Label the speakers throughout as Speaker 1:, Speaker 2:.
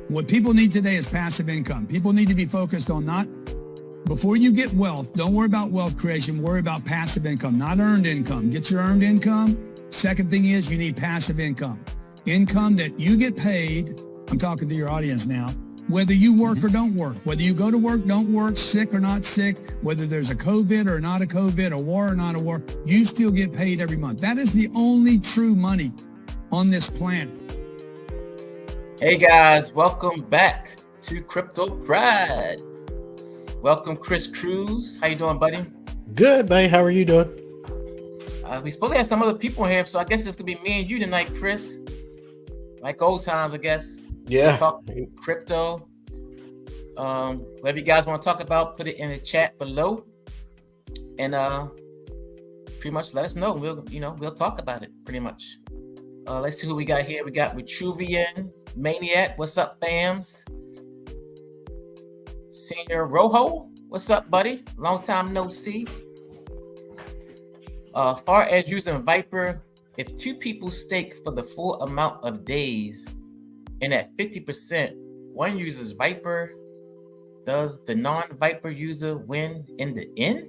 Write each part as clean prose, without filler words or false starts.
Speaker 1: What people need today is passive income. People need to be focused on not, before you get wealth, don't worry about wealth creation, worry about passive income, not earned income. Get your earned income. Second thing is you need passive income. Income that you get paid, I'm talking to your audience now, whether you work or don't work, whether you go to work, don't work, sick or not sick, whether there's a COVID or not a COVID, a war or not a war, you still get paid every month. That is the only true money on this planet.
Speaker 2: Hey guys, welcome back to Crypto Pride. Welcome, Kruse. How you doing, buddy?
Speaker 3: Good, Bae. How are you doing?
Speaker 2: We supposed to have some other people here, so I guess it's gonna be me and you tonight, Chris. Like old times, I guess.
Speaker 3: Yeah.
Speaker 2: Talk crypto. Whatever you guys want to talk about, put it in the chat below, and pretty much let us know. We'll talk about it pretty much. Let's see who we got here. We got Vitruvian Maniac. What's up, fams? Senior Rojo. What's up, buddy? Long time no see. Far as using Viper, if two people stake for the full amount of days and at 50%, one uses Viper, does the non-Viper user win in the end?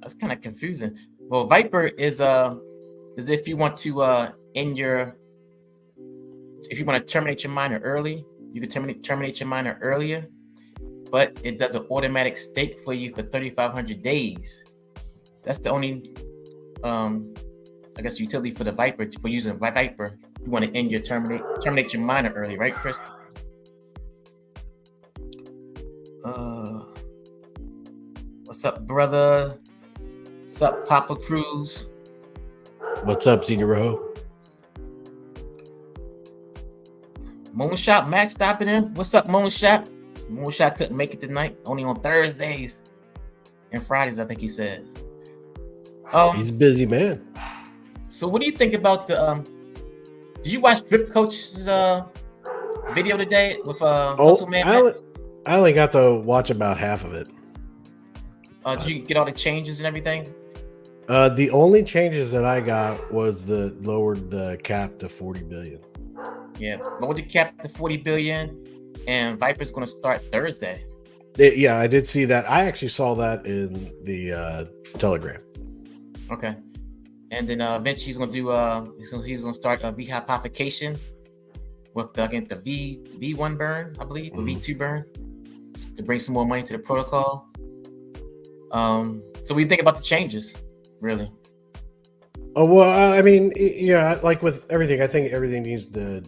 Speaker 2: That's kind of confusing. Well, Viper is if you want to if you want to terminate your miner early, you can terminate your miner earlier, but it does an automatic stake for you for 3,500 days. That's the only I guess utility for the Viper, for using Viper. You want to terminate your miner early, right, Chris? What's up, brother? What's up, Papa Kruse?
Speaker 3: What's up, Senior Rojo?
Speaker 2: Moonshot Max stopping in. What's up, Moonshot? Moonshot couldn't make it tonight. Only on Thursdays and Fridays, I think he said.
Speaker 3: He's a busy man.
Speaker 2: So what do you think about the did you watch Drip Coach's video today with Muscle Man?
Speaker 3: I only got to watch about half of it.
Speaker 2: Did you get all the changes and everything?
Speaker 3: The only changes that I got was lowered the cap to 40 billion.
Speaker 2: Yeah, lowered the cap to 40 billion, and Viper's going to start Thursday.
Speaker 3: Yeah, I did see that. I actually saw that in the Telegram.
Speaker 2: Okay, and then eventually he's going to do he's going to start a V-hypothecation with the V1 burn, I believe, or V2 burn, to bring some more money to the protocol. So what do you think about the changes, really?
Speaker 3: Oh, well, I mean, yeah, like with everything, I think everything needs to,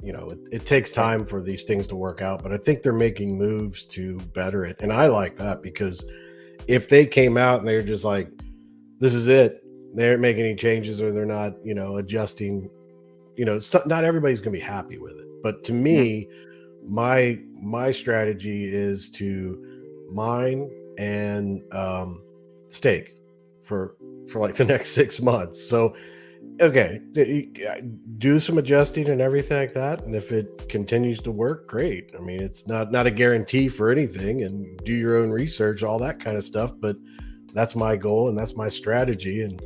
Speaker 3: it takes time for these things to work out, but I think they're making moves to better it. And I like that, because if they came out and they're just like, this is it, they aren't making any changes, or they're not, adjusting, not everybody's going to be happy with it. But to me, my strategy is to mine and stake for like the next 6 months. So, okay, do some adjusting and everything like that. And if it continues to work, great. I mean, it's not a guarantee for anything, and do your own research, all that kind of stuff. But that's my goal and that's my strategy. And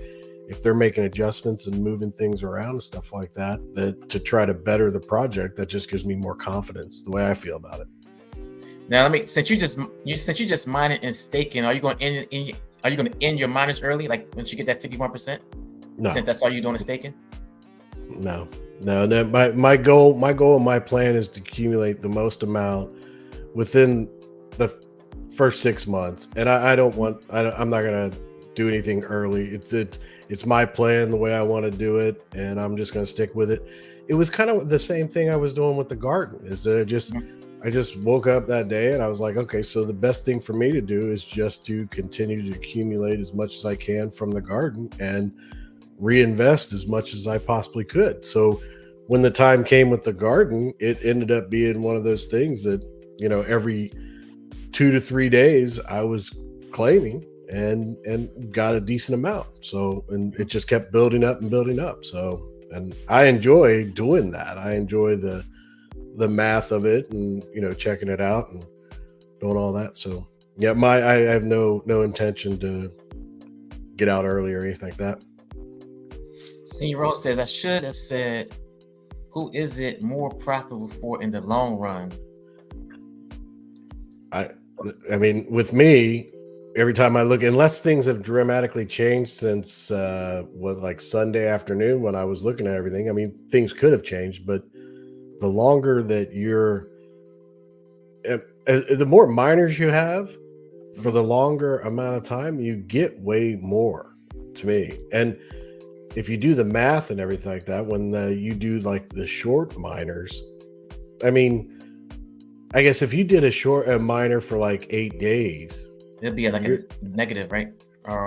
Speaker 3: if they're making adjustments and moving things around and stuff like that, to try to better the project, that just gives me more confidence, the way I feel about it.
Speaker 2: Now, since you just mining and staking, are you going to end your miners early, like once you get that 51%?
Speaker 3: No.
Speaker 2: Since that's all you're doing is staking?
Speaker 3: No. My goal and my plan is to accumulate the most amount within the first 6 months. And I'm not going to do anything early. It's my plan, the way I want to do it, and I'm just going to stick with it. It was kind of the same thing I was doing with the garden, is that I just woke up that day and I was like, okay, so the best thing for me to do is just to continue to accumulate as much as I can from the garden and reinvest as much as I possibly could. So when the time came with the garden, it ended up being one of those things that, every 2 to 3 days I was claiming and got a decent amount. So, and it just kept building up and building up. So, and I enjoy doing that. I enjoy the math of it and, checking it out and doing all that. So yeah, I have no intention to get out early or anything like that.
Speaker 2: Senior Rose says, I should have said who is it more profitable for in the long run?
Speaker 3: I mean, with me, every time I look, unless things have dramatically changed since like Sunday afternoon when I was looking at everything. I mean, things could have changed, but the longer that the more miners you have for the longer amount of time, you get way more to me. And if you do the math and everything like that, when you do like the short miners, I mean, I guess if you did a miner for like 8 days,
Speaker 2: It'll be like a negative, right?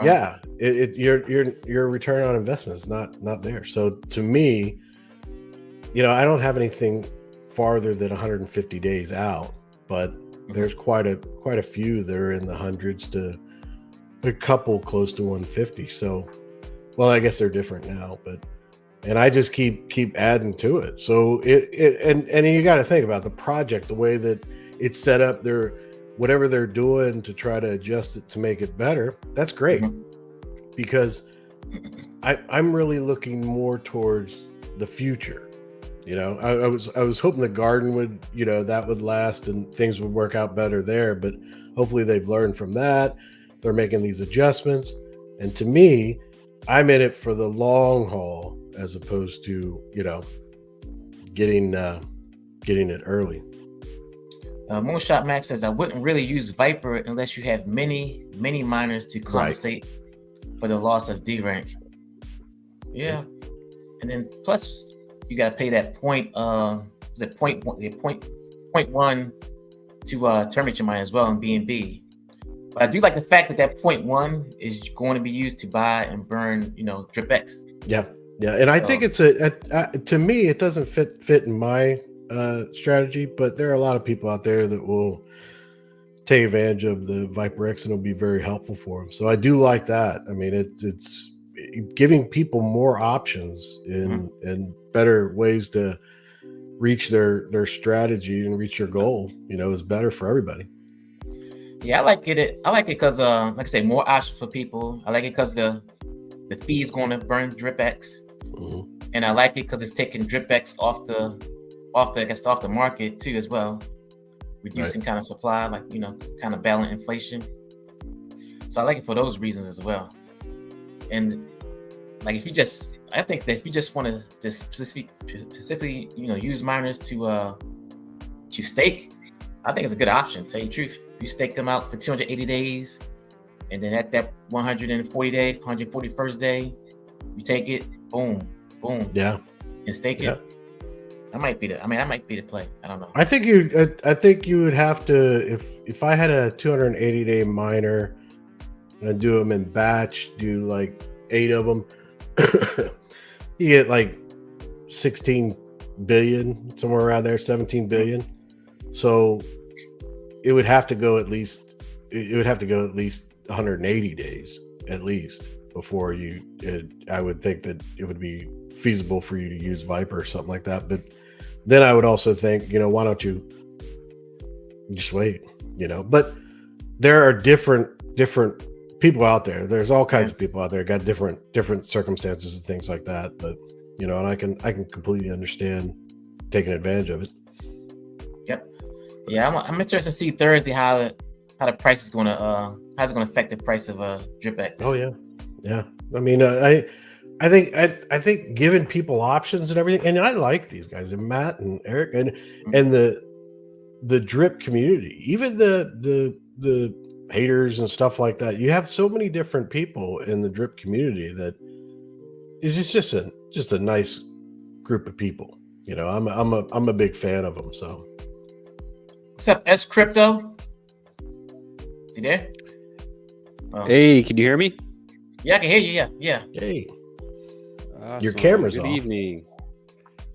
Speaker 3: Yeah, your return on investment is not there. So to me, I don't have anything farther than 150 days out, but there's quite a few that are in the hundreds to a couple close to 150. So, well, I guess they're different now, and I just keep adding to it. So and you got to think about the project, the way that it's set up. Whatever they're doing to try to adjust it to make it better. That's great, because I'm really looking more towards the future. I was hoping the garden would, that would last and things would work out better there, but hopefully they've learned from that. They're making these adjustments. And to me, I'm in it for the long haul as opposed to, getting it early.
Speaker 2: Moonshot Max says, I wouldn't really use Viper unless you have many miners to compensate for the loss of D rank. Yeah. And then plus you got to pay that point one to terminate your mine as well in BNB. But I do like the fact that 0.1 is going to be used to buy and burn, DripX.
Speaker 3: Yeah. And I think it's to me, it doesn't fit in my strategy, but there are a lot of people out there that will take advantage of the Viper X and it'll be very helpful for them. So I do like that. I mean, it's giving people more options and better ways to reach their strategy and reach their goal, is better for everybody.
Speaker 2: Yeah, I like it because like I say, more options for people. I like it because the fee is going to burn DripX. And I like it because it's taking DripX off the market too as well, reducing kind of supply, like kind of balance inflation. So I like it for those reasons as well. And like I think that if you just want to just specifically use miners to stake, I think it's a good option. To tell you the truth, you stake them out for 280 days, and then at that 141st day, you take it, boom, and stake it. That might be the play. I don't know.
Speaker 3: I think you would have to, if I had a 280-day miner and I do them in batch, do like 8 of them, you get like 16 billion, somewhere around there, 17 billion. So it would have to go at least 180 days at least before I would think that it would be feasible for you to use Viper or something like that. But then I would also think, why don't you just wait, but there are different people out there. There's all kinds of people out there got different circumstances and things like that. But, and I can completely understand taking advantage of it. Yep.
Speaker 2: Yeah. I'm interested to see Thursday how the price is going to, how's it going to affect the price of DripX.
Speaker 3: Oh yeah. Yeah. I mean, I think giving people options and everything, and I like these guys, and Matt and Eric and the drip community, even the haters and stuff like that. You have so many different people in the drip community that is just a nice group of people. I'm a big fan of them. So
Speaker 2: what's up, S Crypto? Is he there?
Speaker 4: Oh. Hey, can you hear me?
Speaker 2: Yeah, I can hear you. Yeah.
Speaker 3: Hey.
Speaker 4: Awesome.
Speaker 3: Your camera's
Speaker 4: Good
Speaker 3: off.
Speaker 4: Evening.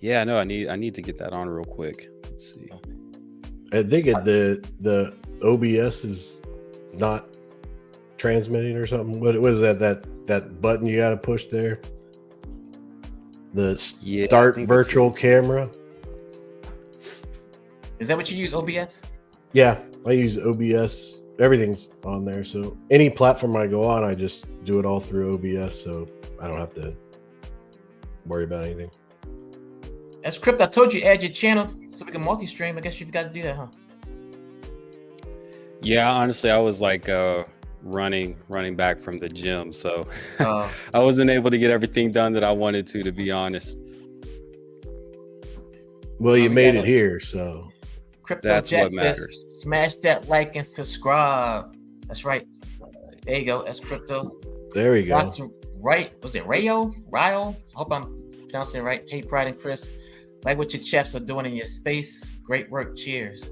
Speaker 4: Yeah, no, I need to get that on real quick. Let's see.
Speaker 3: I think the OBS is not transmitting or something. What is that button you got to push there? The start virtual camera.
Speaker 2: Is that what you use, OBS?
Speaker 3: Yeah, I use OBS. Everything's on there. So any platform I go on, I just do it all through OBS. So I don't have to worry about anything.
Speaker 2: As Crypto, I told you add your channel so we can multi-stream. I guess you've got to do that, huh?
Speaker 4: Yeah, honestly, I was like running back from the gym, so
Speaker 2: Uh,
Speaker 4: I wasn't able to get everything done that I wanted to be honest.
Speaker 3: Well, you
Speaker 2: we
Speaker 3: made
Speaker 2: gotta-
Speaker 3: it here, so
Speaker 2: Crypto
Speaker 4: That's
Speaker 2: Jack
Speaker 4: what
Speaker 2: says,
Speaker 4: matters.
Speaker 2: smash that like and subscribe. That's right. There you go. That's Crypto.
Speaker 3: there we go.
Speaker 2: Dr. Right, was it Rayo? I hope I'm pronouncing it right. Hey, Pride and Chris, like what your chaps are doing in your space. Great work. Cheers.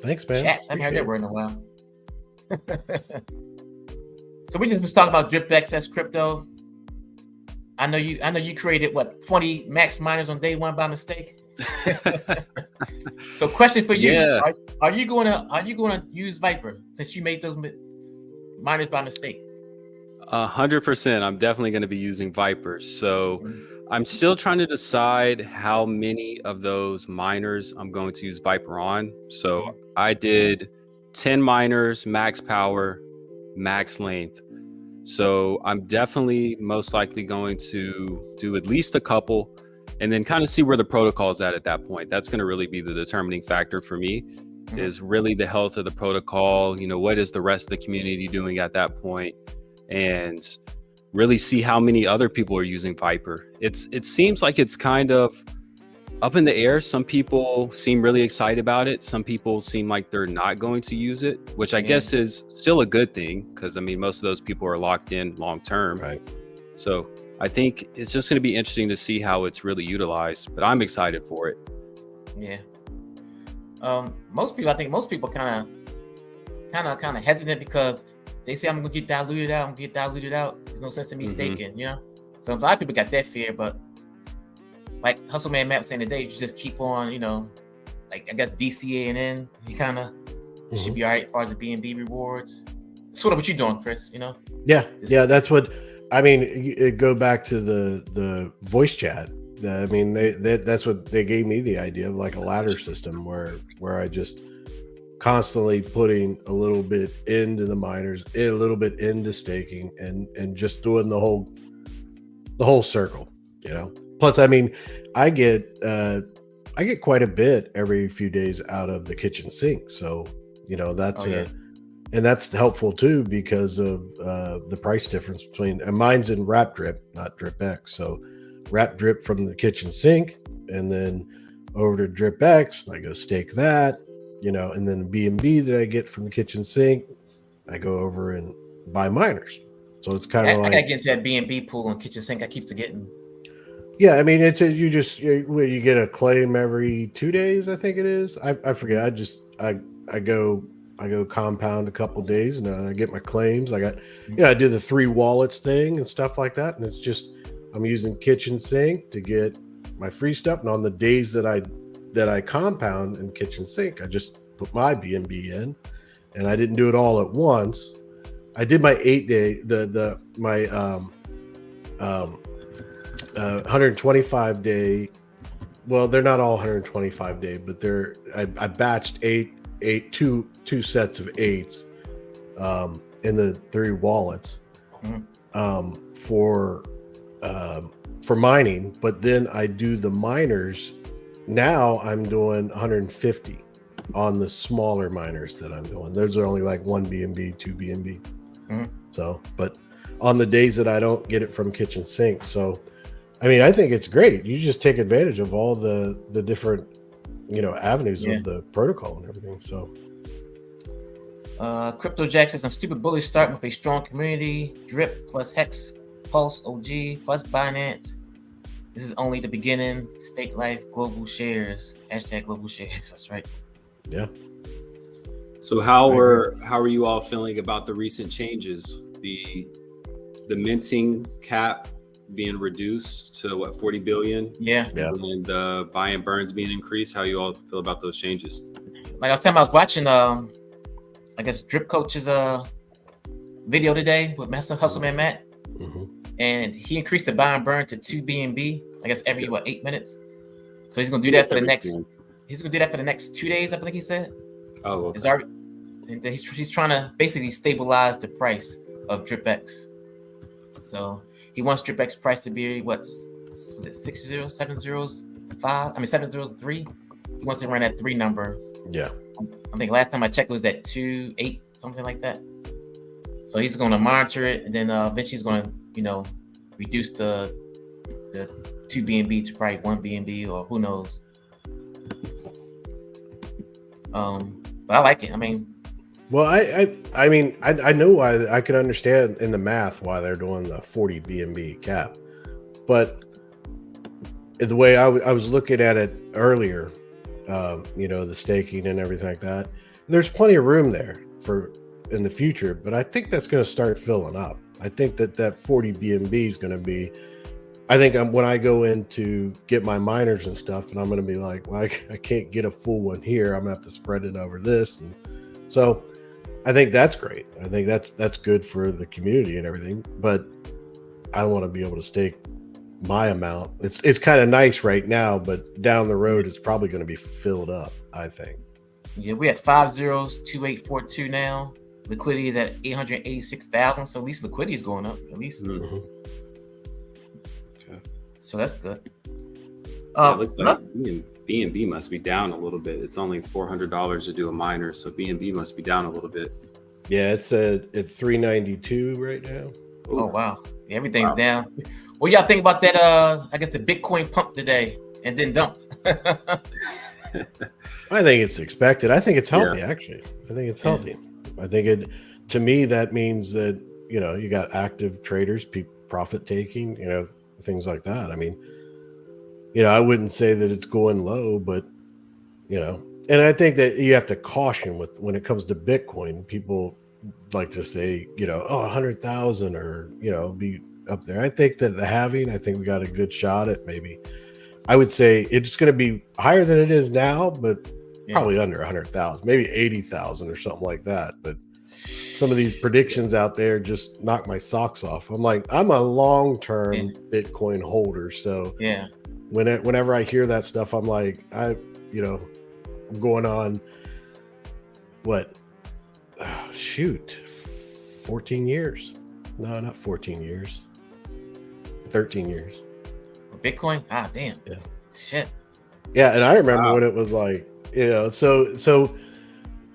Speaker 3: Thanks, man.
Speaker 2: Chaps, I haven't heard that
Speaker 3: Appreciate
Speaker 2: word in a while. So we just was talking about DripX as Crypto. I know you created what 20 max miners on day one by mistake. So question for you:
Speaker 4: Yeah.
Speaker 2: Are you gonna use Viper since you made those miners by mistake?
Speaker 4: 100%. I'm definitely going to be using Vipers. So I'm still trying to decide how many of those miners I'm going to use Viper on. So I did 10 miners, max power, max length. So I'm definitely most likely going to do at least a couple and then kind of see where the protocol is at that point. That's going to really be the determining factor for me, is really the health of the protocol. You know, what is the rest of the community doing at that point? And really see how many other people are using Viper. It seems like it's kind of up in the air. Some people seem really excited about it. Some people seem like they're not going to use it, which I guess is still a good thing, because I mean, most of those people are locked in long term.
Speaker 3: Right.
Speaker 4: So I think it's just going to be interesting to see how it's really utilized, but I'm excited for it.
Speaker 2: Yeah. I think most people kind of hesitant because they say I'm gonna get diluted out. There's no sense in me staking, you know. So a lot of people got that fear, but like Hustle Man Map saying today, you just keep on, you know, like I guess DCA and in, you kind of should be all right as far as the BNB rewards. Sort of what you're doing, Chris. You know.
Speaker 3: Yeah, that's what I mean. It go back to the voice chat. I mean, that's what they gave me the idea of, like a ladder system where I just constantly putting a little bit into the miners, a little bit into staking, and just doing the whole circle, you know. Plus, I mean, I get quite a bit every few days out of the kitchen sink, so you know that's and that's helpful too because of the price difference between, and mine's in wrap drip, not DripX. So wrap drip from the kitchen sink, and then over to DripX, I go stake that. You know, and then BNB that I get from the kitchen sink, I go over and buy miners. So it's kind of like,
Speaker 2: I gotta get into that BNB pool on kitchen sink. I keep forgetting.
Speaker 3: Yeah, I mean, you get a claim every 2 days. I think it is. I forget. I go compound a couple days, and I get my claims. I do the 3 wallets thing and stuff like that. And it's just I'm using kitchen sink to get my free stuff, and on the days that I compound in kitchen sink, I just put my BNB in, and I didn't do it all at once. I did my 8-day, my 125 day. Well, they're not all 125 day, but I batched two sets of 8s in the 3 wallets for mining. But then I do the miners. Now I'm doing 150 on the smaller miners that I'm doing. Those are only like 1 BNB, 2 BNB. So, but on the days that I don't get it from kitchen sink. So, I mean, I think it's great. You just take advantage of all the different, you know, avenues of the protocol and everything. So,
Speaker 2: Crypto Jack says, I'm stupid bullish starting with a strong community. Drip plus Hex, Pulse, OG plus Binance. This is only the beginning. Stake life, global shares. Hashtag global shares. That's right.
Speaker 3: Yeah.
Speaker 5: So how are you all feeling about the recent changes? The minting cap being reduced to what, 40 billion?
Speaker 2: Yeah.
Speaker 5: And the buy and burns being increased. How you all feel about those changes?
Speaker 2: Like I was telling, I was watching I guess Drip Coach's video today with Hustle Man Matt. And he increased the buy and burn to 2 BNB, I guess every 8 minutes. So he's gonna do that for the next. He's gonna do that for the next 2 days, I think he said. Oh, okay. It's already, and he's trying to basically stabilize the price of DripX. So he wants DripX price to be was it 6 zeros, 7 zeros 703. He wants to run that 3 number.
Speaker 3: Yeah.
Speaker 2: I think last time I checked it was at 2.8, something like that. So he's going to monitor it, and then eventually he's going to, reduce the 2 BNB to probably 1 BNB, or who knows. But I like it. I mean,
Speaker 3: well, I mean, I know why. I can understand in the math why they're doing the 40 BNB cap, but the way I was looking at it earlier, the staking and everything like that, there's plenty of room there for in the future, but I think that's going to start filling up. I think that 40 BNB is going to be, I think when I go in to get my miners and stuff, and I'm going to be like, well, I can't get a full one here. I'm going to have to spread it over this. And so I think that's great. I think that's good for the community and everything, but I want to be able to stake my amount. It's kind of nice right now, but down the road, it's probably going to be filled up, I think.
Speaker 2: Yeah, we at 502842 now. Liquidity is at 886,000. So at least liquidity is going up, at least.
Speaker 5: Mm-hmm. Okay.
Speaker 2: So that's good.
Speaker 5: It looks like BNB must be down a little bit. It's only $400 to do a miner, so BNB must be down a little bit.
Speaker 3: Yeah, it's at 392 right now.
Speaker 2: Oh wow, yeah, everything's down. What y'all think about that? I guess the Bitcoin pump today and then dump.
Speaker 3: I think it's expected. I think it's healthy, actually. I think it's healthy. I think to me, that means that, you got active traders, people profit taking, things like that. I mean, I wouldn't say that it's going low, but, and I think that you have to caution when it comes to Bitcoin. People like to say, 100,000 or, be up there. I think that I think we got a good shot at maybe, I would say it's going to be higher than it is now, but probably under 100,000, maybe 80,000 or something like that. But some of these predictions out there just knock my socks off. I'm like, I'm a long-term Bitcoin holder. So whenever I hear that stuff, I'm like, I'm going on 14 years. No, not 14 years. 13 years.
Speaker 2: Bitcoin? Ah, damn.
Speaker 3: Yeah.
Speaker 2: Shit.
Speaker 3: Yeah, and I remember when it was like, so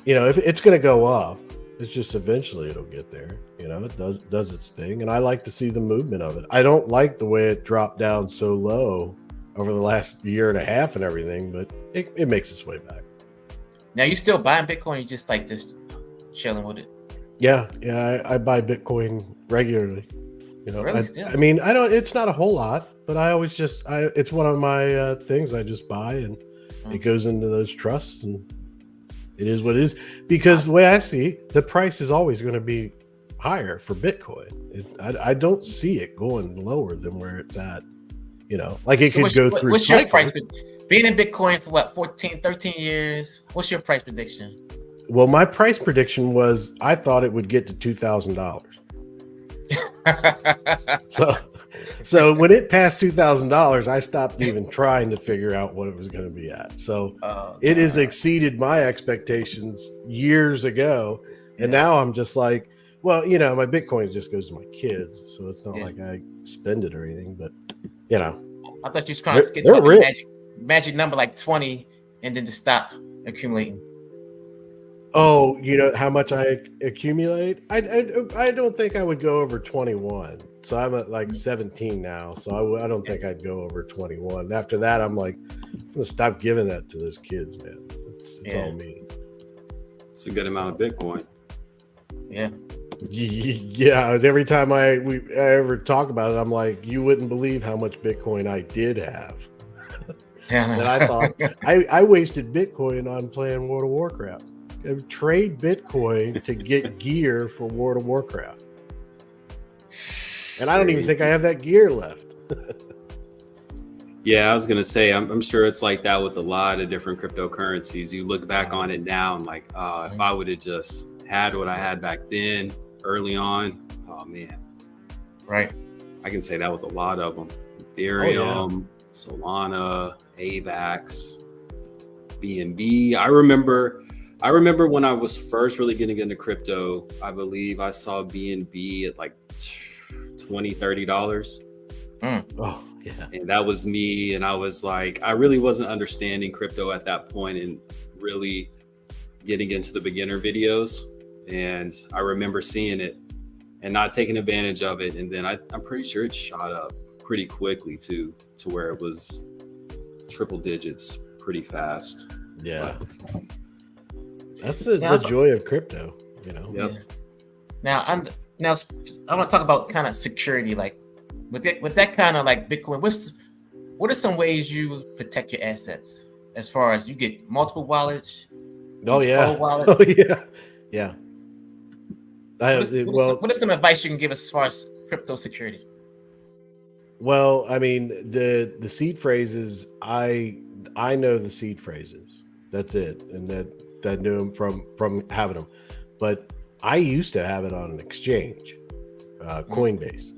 Speaker 3: if it's going to go up, it's just eventually it'll get there. It does its thing, and I like to see the movement of it. I don't like the way it dropped down so low over the last year and a half and everything, but it makes its way back.
Speaker 2: Now, you still buying Bitcoin? You just chilling with it?
Speaker 3: Yeah, I buy Bitcoin regularly.
Speaker 2: Really,
Speaker 3: I mean, I don't. It's not a whole lot, but I always it's one of my things I just buy, and it goes into those trusts, and it is what it is. Because the way I see, the price is always going to be higher for Bitcoin. I don't see it going lower than where it's at. Like it could go through.
Speaker 2: What's your price? Being in Bitcoin for 14, 13 years, what's your price prediction?
Speaker 3: Well, my price prediction was I thought it would get to $2,000. So when it passed $2,000, I stopped even trying to figure out what it was going to be at. So it has exceeded my expectations years ago, and now I'm just like, well, my Bitcoin just goes to my kids, so it's not like I spend it or anything. But
Speaker 2: I thought you was trying to get to a magic number like 20, and then just stop accumulating.
Speaker 3: Oh, how much I accumulate? I don't think I would go over 21. So I'm at like 17 now. So I don't think I'd go over 21. After that, I'm like, I'm gonna stop giving that to those kids, man. It's all me.
Speaker 5: It's a good amount of Bitcoin.
Speaker 2: Yeah.
Speaker 3: Yeah. And every time I ever talk about it, I'm like, you wouldn't believe how much Bitcoin I did have. And I thought I wasted Bitcoin on playing World of Warcraft. Trade Bitcoin to get gear for World of Warcraft. And I don't even think I have that gear left.
Speaker 5: Yeah, I was going to say, I'm sure it's like that with a lot of different cryptocurrencies. You look back on it now and like, if I would have just had what I had back then early on, oh man.
Speaker 2: Right.
Speaker 5: I can say that with a lot of them. Ethereum, Solana, AVAX, BNB. I remember when I was first really getting into crypto, I believe I saw BNB at like $20-$30.
Speaker 3: Oh yeah.
Speaker 5: And that was me. And I was like, I really wasn't understanding crypto at that point and really getting into the beginner videos. And I remember seeing it and not taking advantage of it. And then I'm pretty sure it shot up pretty quickly to where it was triple digits pretty fast.
Speaker 3: Yeah. That's the joy of crypto, you know.
Speaker 5: Yep.
Speaker 2: Yeah. Now I want to talk about kind of security, like with that kind of like Bitcoin. What are some ways you protect your assets? As far as you get multiple wallets.
Speaker 3: Oh yeah.
Speaker 2: Wallets?
Speaker 3: Oh yeah. Yeah.
Speaker 2: What is some advice you can give us as far as crypto security?
Speaker 3: Well, I mean, the seed phrases, I know the seed phrases. That's it. And that knew them from having them. But I used to have it on an exchange, Coinbase.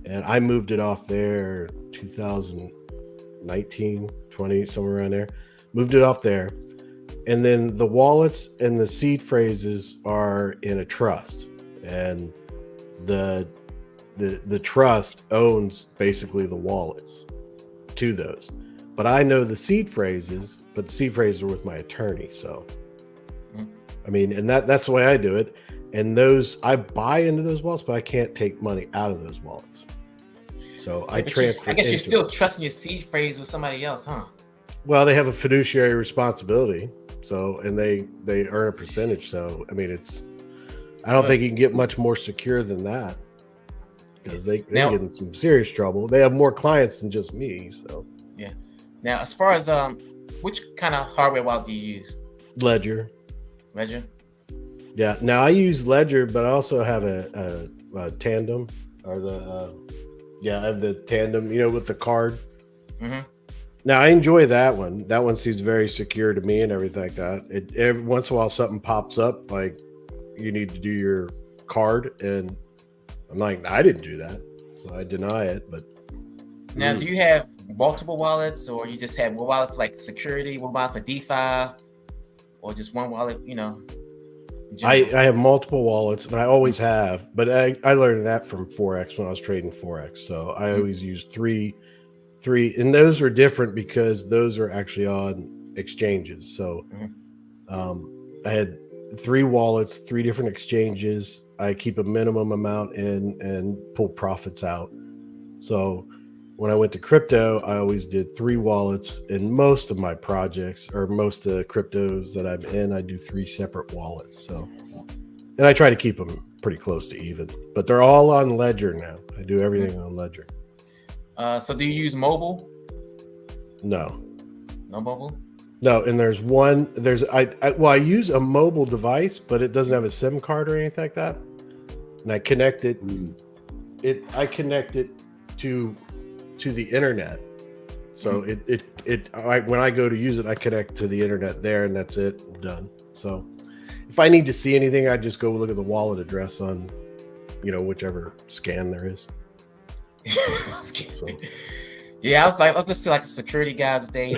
Speaker 3: And I moved it off there 2019, 20, somewhere around there. Moved it off there. And then the wallets and the seed phrases are in a trust. And the trust owns basically the wallets to those. But I know the seed phrases, but the seed phrases are with my attorney. So, I mean, and that's the way I do it. And those, I buy into those wallets, but I can't take money out of those wallets. So I transfer.
Speaker 2: I guess you're still trusting your seed phrase with somebody else, huh?
Speaker 3: Well, they have a fiduciary responsibility. So, and they earn a percentage. So, I mean, I don't think you can get much more secure than that. Because they get in some serious trouble. They have more clients than just me. So
Speaker 2: yeah. Now, as far as which kind of hardware wallet do you use?
Speaker 3: Ledger.
Speaker 2: Ledger.
Speaker 3: Yeah. Now I use Ledger, but I also have a Tandem, or I have the Tandem. You know, with the card.
Speaker 2: Mm-hmm.
Speaker 3: Now I enjoy that one. That one seems very secure to me and everything like that. Every once in a while something pops up like you need to do your card, and I'm like, I didn't do that, so I deny it. But
Speaker 2: now, do you have multiple wallets, or you just have one wallet for like security, one wallet for DeFi, or just one wallet? You know,
Speaker 3: I have multiple wallets, and I always have. But I learned that from Forex when I was trading Forex. So I always use three, and those are different because those are actually on exchanges. So I had 3 wallets, 3 different exchanges. I keep a minimum amount in and pull profits out. So when I went to crypto, I always did 3 wallets. In most of my projects, or most of the cryptos that I'm in, I do 3 separate wallets. So, and I try to keep them pretty close to even, but they're all on Ledger now. I do everything on Ledger.
Speaker 2: So do you use mobile?
Speaker 3: No
Speaker 2: mobile.
Speaker 3: No, and I use a mobile device, but it doesn't have a SIM card or anything like that. And I connect it. I connect it to the internet. So when I go to use it, I connect to the internet there, and that's it. I'm done. So if I need to see anything, I just go look at the wallet address on, whichever scan there is.
Speaker 2: Yeah, I was listening to like a security guy today.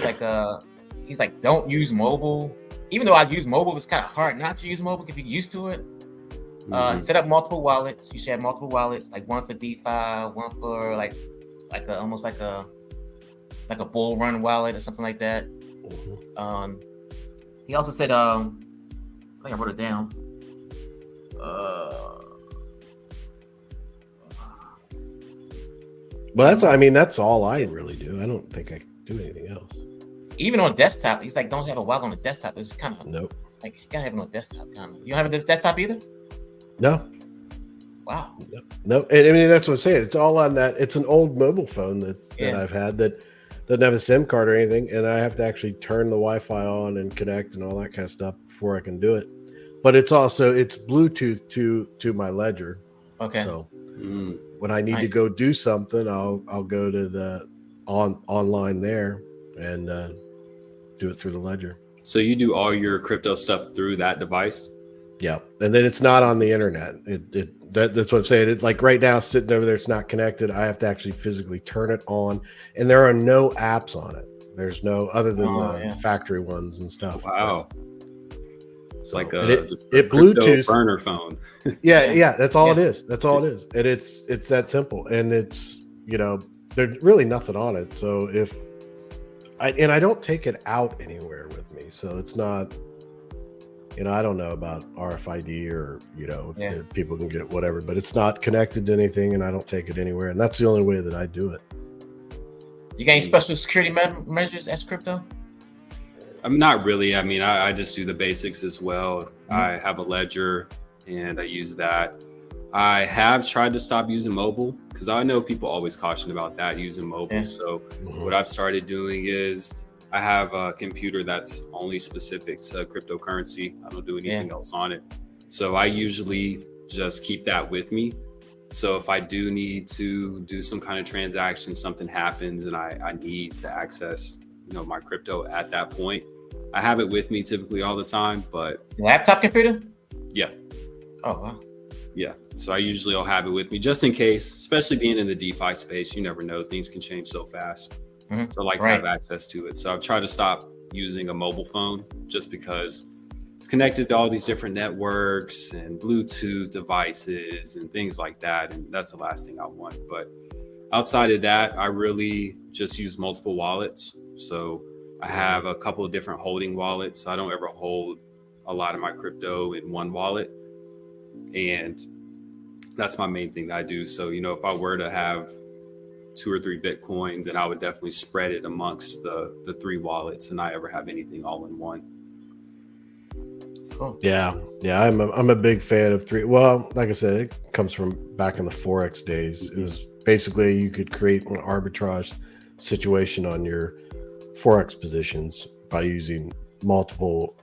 Speaker 2: He's like, don't use mobile. Even though I use mobile, it's kind of hard not to use mobile if you're used to it. Set up multiple wallets. You should have multiple wallets, like one for DeFi, one for almost like a bull run wallet or something like that. He also said, I think I wrote it down.
Speaker 3: Well, that's all I really do. I don't think I do anything else.
Speaker 2: Even on desktop, he's like, don't have a wallet on the desktop. It's kind of
Speaker 3: nope.
Speaker 2: Like you gotta have it on desktop, kind of. You don't have a desktop either?
Speaker 3: No.
Speaker 2: Wow.
Speaker 3: No. And I mean, that's what I'm saying. It's all on that. It's an old mobile phone that I've had that doesn't have a SIM card or anything, and I have to actually turn the Wi-Fi on and connect and all that kind of stuff before I can do it. But it's Bluetooth to my Ledger.
Speaker 2: Okay.
Speaker 3: So when I need to go do something, I'll go to the online there and do it through the Ledger.
Speaker 5: So you do all your crypto stuff through that device?
Speaker 3: Yeah, and then it's not on the internet. That's what I'm saying. It's like right now, sitting over there, it's not connected. I have to actually physically turn it on, and there are no apps on it. There's no other than the factory ones and stuff.
Speaker 5: Wow, it's like just
Speaker 3: a Bluetooth
Speaker 5: burner phone.
Speaker 3: yeah, that's all it is. That's all it is, and it's that simple. And it's there's really nothing on it. So I don't take it out anywhere with me. So it's not, I don't know about RFID or, if people can get whatever, but it's not connected to anything and I don't take it anywhere. And that's the only way that I do it.
Speaker 2: You got any special security measures as crypto?
Speaker 5: I'm not really. I mean, I just do the basics as well. I have a ledger and I use that. I have tried to stop using mobile because I know people always caution about that, using mobile. So what I've started doing is I have a computer that's only specific to cryptocurrency. I don't do anything else on it. So I usually just keep that with me. So if I do need to do some kind of transaction, something happens and I need to access, my crypto at that point, I have it with me typically all the time, but
Speaker 2: laptop computer?
Speaker 5: Yeah.
Speaker 2: Oh, wow.
Speaker 5: Yeah. So I usually will have it with me just in case, especially being in the DeFi space, you never know, things can change so fast. So I like to have access to it. So I've tried to stop using a mobile phone just because it's connected to all these different networks and Bluetooth devices and things like that. And that's the last thing I want. But outside of that, I really just use multiple wallets. So I have a couple of different holding wallets. I don't ever hold a lot of my crypto in one wallet. And that's my main thing that I do. So, if I were to have 2 or 3 Bitcoin, then I would definitely spread it amongst the 3 wallets and not ever have anything all in one.
Speaker 2: Cool.
Speaker 3: Yeah. I'm a big fan of 3. Well, like I said, it comes from back in the Forex days. It was basically you could create an arbitrage situation on your Forex positions by using multiple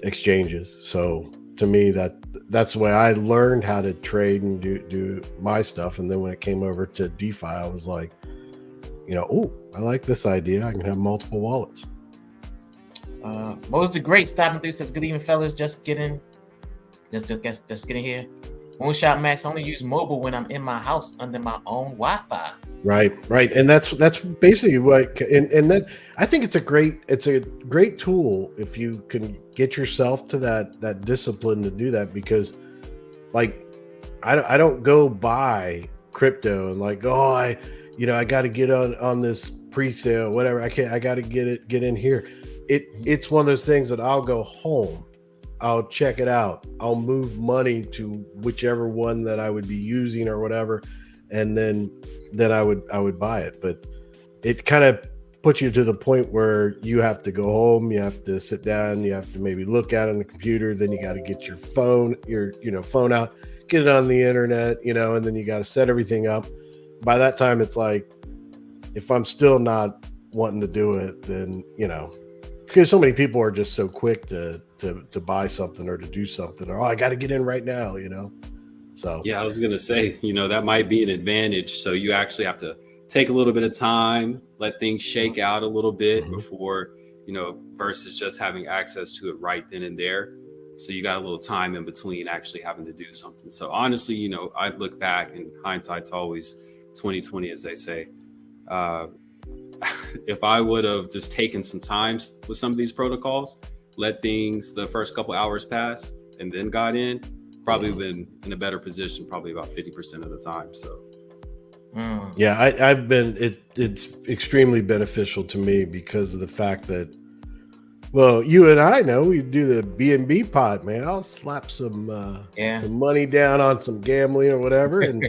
Speaker 3: exchanges. So to me, that's the way I learned how to trade and do my stuff. And then when it came over to DeFi, I was like, I like this idea. I can have multiple wallets.
Speaker 2: Most the great stopping through says, good evening, fellas. Just getting here. Moonshot Max only use mobile when I'm in my house under my own Wi-Fi.
Speaker 3: Right. And that's basically what, and that I think it's a great tool if you can get yourself to that discipline to do that, because like, I don't go buy crypto and like, I got to get on this pre-sale, whatever. I got to get in here. It's one of those things that I'll go home, I'll check it out, I'll move money to whichever one that I would be using or whatever, and then I would buy it. But it kind of puts you to the point where you have to go home, you have to sit down, you have to maybe look at it on the computer, then you got to get your phone out, get it on the internet, and then you got to set everything up. By that time, it's like, if I'm still not wanting to do it, then because so many people are just so quick to buy something or to do something, or I got to get in right now, So
Speaker 5: yeah, I was gonna say, that might be an advantage. So you actually have to take a little bit of time, let things shake out a little bit before, versus just having access to it right then and there. So you got a little time in between actually having to do something. So honestly, I look back, and hindsight's always 20/20, as they say. If I would have just taken some times with some of these protocols, let the first couple hours pass, and then got in, probably been in a better position, probably about 50% of the time. So,
Speaker 3: yeah, I've been. It's extremely beneficial to me because of the fact that, well, you and I know we do the BNB pot, man. I'll slap some money down on some gambling or whatever, and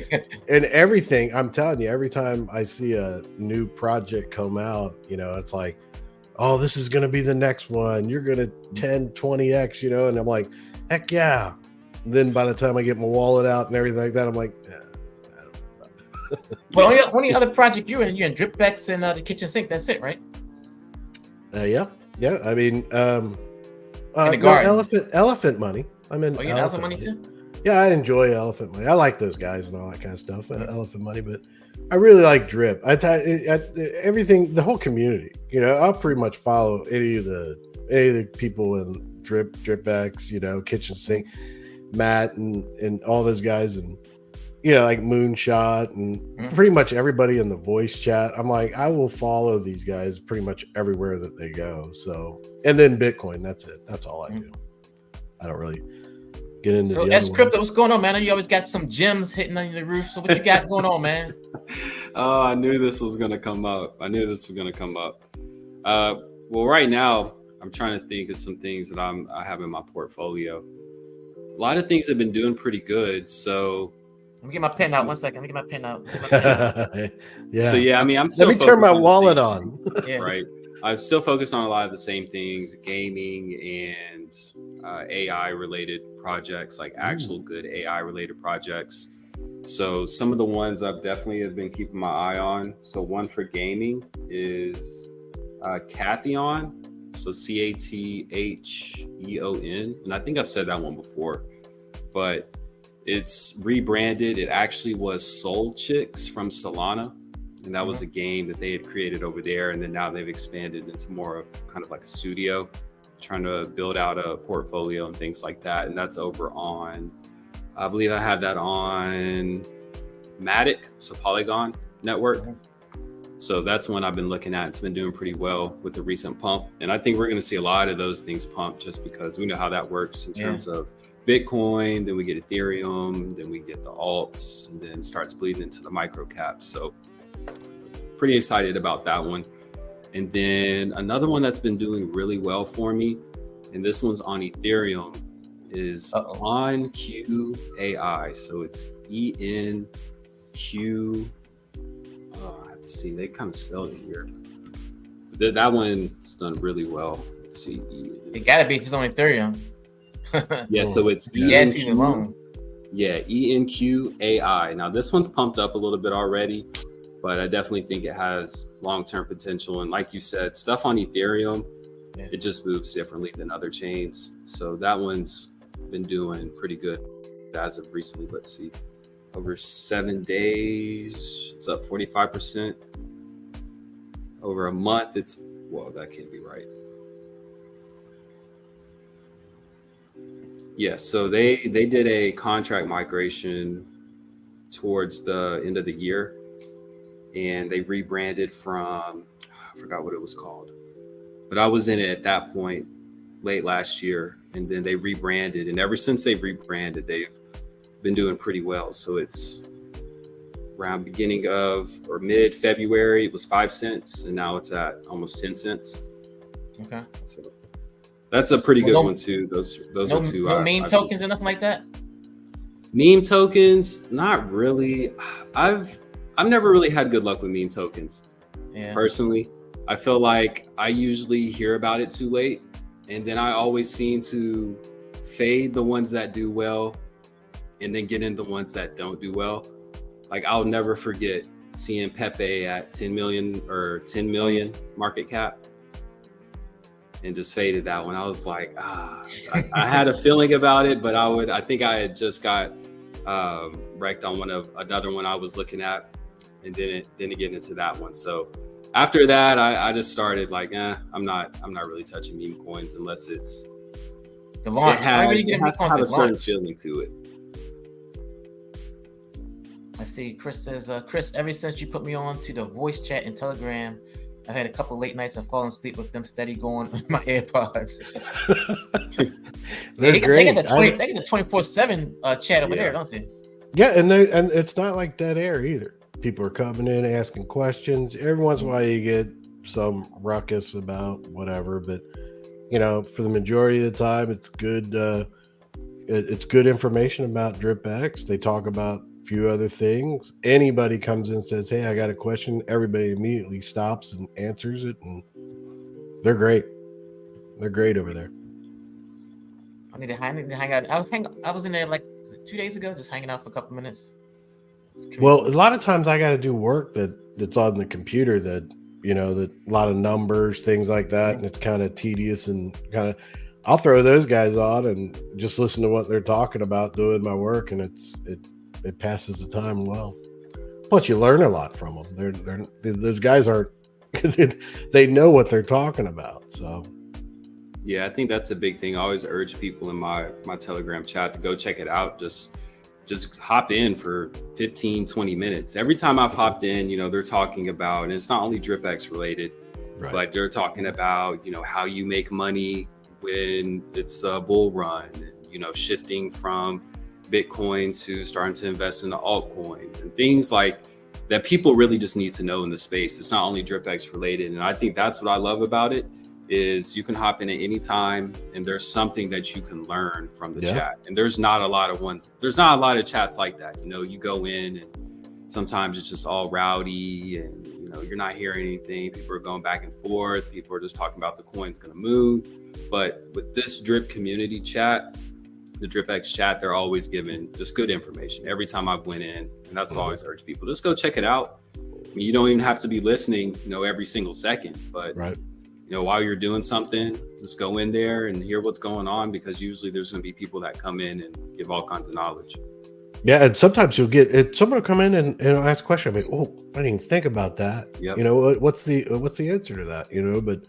Speaker 3: and everything. I'm telling you, every time I see a new project come out, it's like, oh, this is going to be the next one. You're going to 10, 20x, and I'm like, heck yeah. And then by the time I get my wallet out and everything like that, I'm like,
Speaker 2: well, only other project you're in DripX and the kitchen sink. That's it, right?
Speaker 3: Yeah. I mean,
Speaker 2: in the
Speaker 3: no, elephant money. I'm in.
Speaker 2: Oh, you elephant money too?
Speaker 3: Yeah, I enjoy elephant money. I like those guys and all that kind of stuff. Elephant money, but I really like Drip. Everything, the whole community. I'll pretty much follow any of the people in DripX. Kitchen sink, Matt and all those guys, and like Moonshot and pretty much everybody in the voice chat. I'm like, I will follow these guys pretty much everywhere that they go. So, and then Bitcoin, that's it. That's all I do. I don't really get into
Speaker 2: So
Speaker 3: the
Speaker 2: that's
Speaker 3: other
Speaker 2: Crypto.
Speaker 3: ones.
Speaker 2: What's going on, man? I know you always got some gems hitting on the roof. So what you got going on, man?
Speaker 5: Oh, I knew this was gonna come up. Well, right now I'm trying to think of some things that I have in my portfolio. A lot of things have been doing pretty good. So
Speaker 2: Let me get my pen out. 1 second. Let me get my pen out.
Speaker 3: Yeah.
Speaker 5: So yeah, I mean, I'm
Speaker 3: Let
Speaker 5: still
Speaker 3: me turn my
Speaker 5: focused on the
Speaker 3: wallet
Speaker 5: same
Speaker 3: on.
Speaker 2: Yeah.
Speaker 5: right? I'm still focused on a lot of the same things, gaming and AI related projects, like actual good AI related projects. So some of the ones I've definitely have been keeping my eye on. So one for gaming is Catheon. So Catheon, and I think I've said that one before, but it's rebranded. It actually was Soul Chicks from Solana, and that was a game that they had created over there, and then now they've expanded into more of kind of like a studio, trying to build out a portfolio and things like that. And that's over on, I believe I have that on Matic, so Polygon Network. So that's one I've been looking at. It's been doing pretty well with the recent pump. And I think we're going to see a lot of those things pump just because we know how that works in terms of Bitcoin, then we get Ethereum, then we get the alts, and then starts bleeding into the micro caps. So pretty excited about that one. And then another one that's been doing really well for me, and this one's on Ethereum, is OnQAI. So it's ENQ. I have to see, they kind of spelled it here. But that one's done really well. Let's see.
Speaker 2: It gotta be if it's on Ethereum.
Speaker 5: Yeah, so it's
Speaker 2: ENQ.
Speaker 5: Yeah, ENQAI. Now this one's pumped up a little bit already, but I definitely think it has long-term potential. And like you said, stuff on Ethereum, it just moves differently than other chains. So that one's been doing pretty good as of recently. Let's see, over 7 days, it's up 45%. Over a month, it's, well, that can't be right. Yeah, so they did a contract migration towards the end of the year, and they rebranded from, I forgot what it was called, but I was in it at that point late last year, and then they rebranded, and ever since they've rebranded, they've been doing pretty well. So it's around beginning of or mid-February, it was 5 cents, and now it's at almost 10 cents.
Speaker 2: Okay.
Speaker 5: So that's a pretty good one too. Those are two.
Speaker 2: No meme tokens or nothing like that?
Speaker 5: Meme tokens, not really. I've never really had good luck with meme tokens.
Speaker 2: Yeah.
Speaker 5: Personally, I feel like I usually hear about it too late, and then I always seem to fade the ones that do well and then get in the ones that don't do well. Like I'll never forget seeing Pepe at 10 million market cap and just faded that one. I was like, I had a feeling about it, but I think I had just got wrecked on another one I was looking at, and didn't get into that one. So after that, I just started like, I'm not really touching meme coins unless it's
Speaker 2: the launch.
Speaker 5: It has to have a certain feeling to it.
Speaker 2: I see Chris says, Chris, ever since you put me on to the voice chat and Telegram, I've had a couple late nights of falling asleep with them steady going on my AirPods.
Speaker 3: They're
Speaker 2: They
Speaker 3: great.
Speaker 2: get the 24/7 chat over there, don't they?
Speaker 3: Yeah, and it's not like dead air either. People are coming in asking questions. Every once in a while you get some ruckus about whatever, but for the majority of the time it's good. It's good information about DripX. They talk about a few other things. Anybody comes in and says, "Hey, I got a question," everybody immediately stops and answers it, and they're great. They're great over there.
Speaker 2: I need to hang out. I was in there like 2 days ago, just hanging out for a couple minutes.
Speaker 3: Well, a lot of times I got to do work that's on the computer that a lot of numbers, things like that, and it's kind of tedious and kind of. I'll throw those guys on and just listen to what they're talking about doing my work, and it passes the time well. Plus, you learn a lot from them. Those guys aren't. They know what they're talking about. So,
Speaker 5: yeah, I think that's a big thing. I always urge people in my Telegram chat to go check it out. Just hop in for 15, 20 minutes. Every time I've hopped in, they're talking about, and it's not only DripX related,
Speaker 3: right.
Speaker 5: but they're talking about, how you make money when it's a bull run, and shifting from Bitcoin to starting to invest in the altcoin and things like that people really just need to know in the space. It's not only DripX related. And I think that's what I love about it is you can hop in at any time and there's something that you can learn from the chat. And there's not a lot of chats like that. You go in and sometimes it's just all rowdy and you're not hearing anything. People are going back and forth. People are just talking about the coin's going to move. But with this Drip community chat, the DripX chat, they're always giving just good information every time I've went in. And that's why I always urge people, just go check it out. I mean, you don't even have to be listening, every single second, but while you're doing something, just go in there and hear what's going on, because usually there's going to be people that come in and give all kinds of knowledge.
Speaker 3: Yeah, and sometimes you'll get someone will come in and ask a question. I mean, I didn't even think about that. Yep. What's the answer to that? But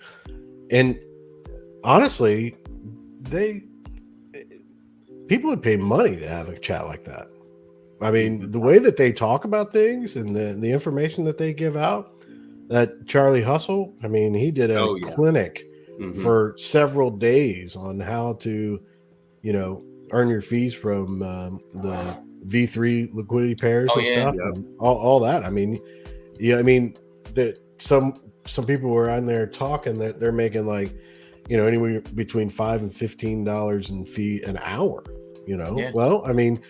Speaker 3: honestly, people would pay money to have a chat like that. I mean, the way that they talk about things and the information that they give out. That Charlie Hustle, I mean, he did a clinic for several days on how to, earn your fees from the V3 liquidity pairs and stuff, and all that. I mean, that some people were on there talking that they're making like, anywhere between $5 and $15 in fee an hour. Well, I mean,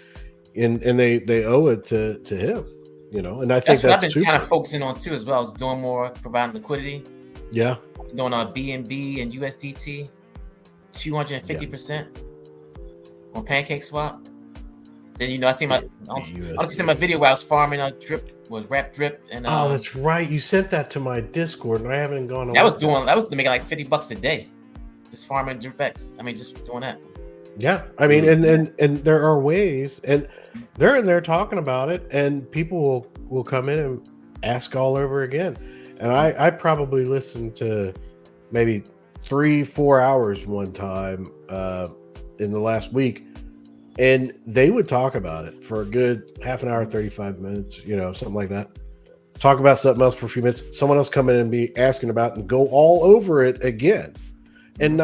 Speaker 3: and they owe it to him. And I think
Speaker 2: that's what I've been kind of focusing on too as well. I was doing more providing liquidity.
Speaker 3: Yeah.
Speaker 2: Doing BNB and USDT, 250% on Pancake Swap. Then I see my video where I was farming wrap drip and
Speaker 3: oh, that's right. You sent that to my Discord and I haven't gone.
Speaker 2: I was making like $50 a day, just farming DripX. I mean, just doing that.
Speaker 3: Yeah, I mean, and there are ways, and they're in there talking about it, and people will come in and ask all over again. And I probably listened to maybe 3-4 hours one time in the last week, and they would talk about it for a good half an hour, 35 minutes, something like that. Talk about something else for a few minutes. Someone else come in and be asking about it and go all over it again, and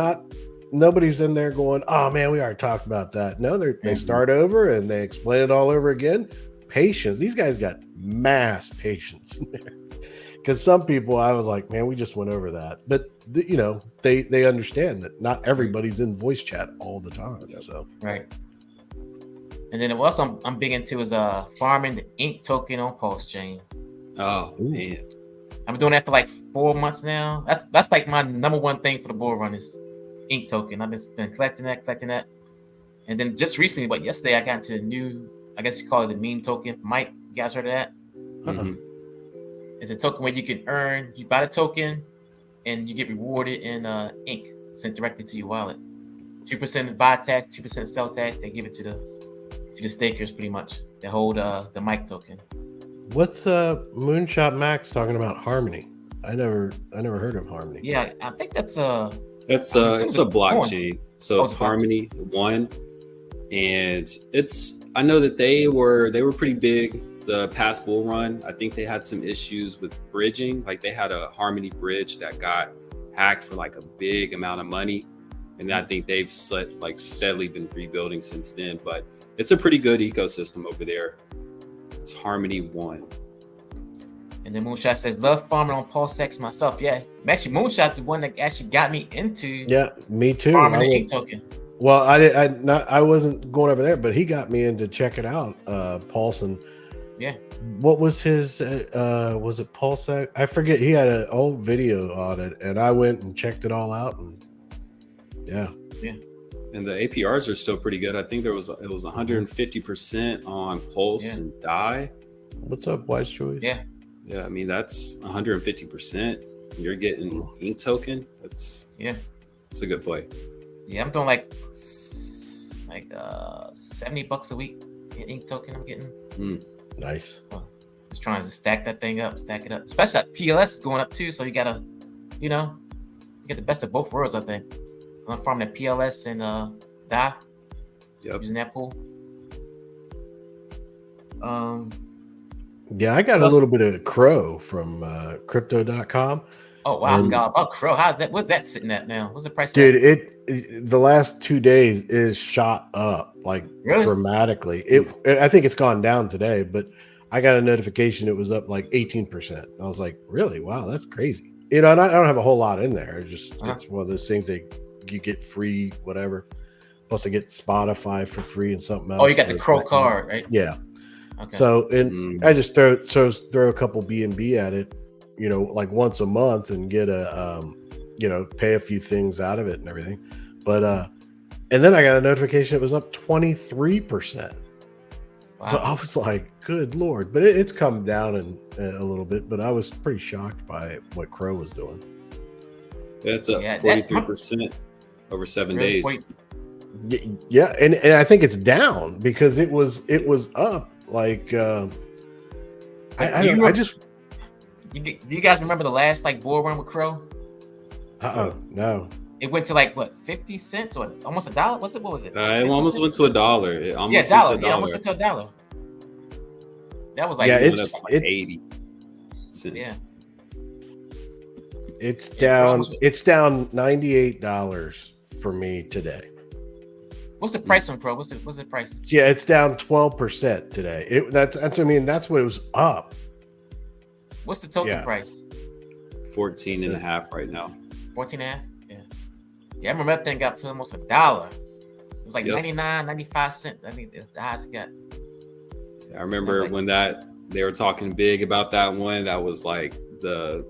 Speaker 3: nobody's in there going, oh man, we already talked about that. No, they start over and they explain it all over again. Patience. These guys got mass patience in there. Because some people, I was like, man, we just went over that. But they understand that not everybody's in voice chat all the time. So
Speaker 2: right. And then what else I'm big into is farming the ink token on Pulse Chain.
Speaker 5: Oh man,
Speaker 2: I've been doing that for like 4 months now. That's like my number one thing for the bull run is ink token. I've been collecting that. And then just recently, but yesterday, I got into a new, I guess you call it the meme token. Mike, you guys heard of that? It's a token where you can you buy the token and you get rewarded in ink sent directly to your wallet. 2% buy tax, 2% sell tax. They give it to the stakers pretty much. They hold the Mike token.
Speaker 3: What's Moonshot Max talking about Harmony? I never heard of Harmony.
Speaker 2: Yeah, I think that's
Speaker 5: it's a blockchain. So it's Harmony 1. And I know that they were pretty big the past bull run. I think they had some issues with bridging. Like they had a Harmony bridge that got hacked for like a big amount of money. And I think they've steadily been rebuilding since then. But it's a pretty good ecosystem over there. It's Harmony 1.
Speaker 2: And then Moonshot says, love farming on Pulse X myself. Yeah. Actually, Moonshot's the one that actually got me into
Speaker 3: me too.
Speaker 2: Farming the ink token.
Speaker 3: Well, I wasn't going over there, but he got me into checking out Paulson.
Speaker 2: Yeah.
Speaker 3: What was his was it Pulse X? I forget. He had an old video on it, and I went and checked it all out, and yeah.
Speaker 5: And the APRs are still pretty good. I think it was 150% on Pulse and DAI.
Speaker 3: What's up, Wise Choice?
Speaker 5: Yeah, I mean that's 150%. You're getting ink token. It's a good play.
Speaker 2: Yeah, I'm doing like $70 a week in ink token. I'm getting
Speaker 3: nice.
Speaker 2: So just trying to stack it up. Especially that PLS is going up too. So you gotta, you get the best of both worlds. I think I'm farming the PLS and DAI. Using that pool.
Speaker 3: Yeah, I got a little bit of Crow from Crypto.com.
Speaker 2: Oh wow, I
Speaker 3: And-
Speaker 2: forgot about Crow. How's that? What's that sitting at now? What's the price?
Speaker 3: Dude,
Speaker 2: at?
Speaker 3: the last 2 days is shot up like
Speaker 2: Really?
Speaker 3: dramatically. I think it's gone down today, but I got a notification it was up like 18%. I was like, really? Wow, that's crazy. You know, and I don't have a whole lot in there. It's just it's one of those things you get free, whatever. Plus, I get Spotify for free and something else.
Speaker 2: Oh, you got the Crow card, right?
Speaker 3: Yeah.
Speaker 2: Okay.
Speaker 3: So, and I just throw a couple BNB at it, you know, like once a month and get a, you know, pay a few things out of it and everything. But, and then I got a notification it was up 23%.
Speaker 2: Wow.
Speaker 3: So I was like, good Lord. But it's come down a little bit, but I was pretty shocked by what Crow was doing.
Speaker 5: That's up 43% over 7
Speaker 2: Really?
Speaker 5: days.
Speaker 3: Yeah. And I think it's down because it was up like,
Speaker 2: Do you guys remember the last like bull run with Crow?
Speaker 3: No.
Speaker 2: It went to like what, 50 cents or almost $1? What was it?
Speaker 5: It almost went to $1. It almost
Speaker 2: $1.
Speaker 5: went to $1.
Speaker 2: Yeah, almost went to $1. That was like,
Speaker 3: Yeah,
Speaker 5: It went up to like 80 cents.
Speaker 2: yeah.
Speaker 3: It's down. It's down $98 for me today.
Speaker 2: What's the price on Crow? What's the price?
Speaker 3: Yeah, it's down 12% today. That's I mean that's what it was up.
Speaker 2: What's the token
Speaker 3: Yeah.
Speaker 2: price?
Speaker 5: 14 and a half right now.
Speaker 2: 14 and a half? Yeah. Yeah, I remember that thing got up to almost $1. It was like 99, 95 cents. I think that's the highest it got.
Speaker 5: I remember when they were talking big about that one. That was like the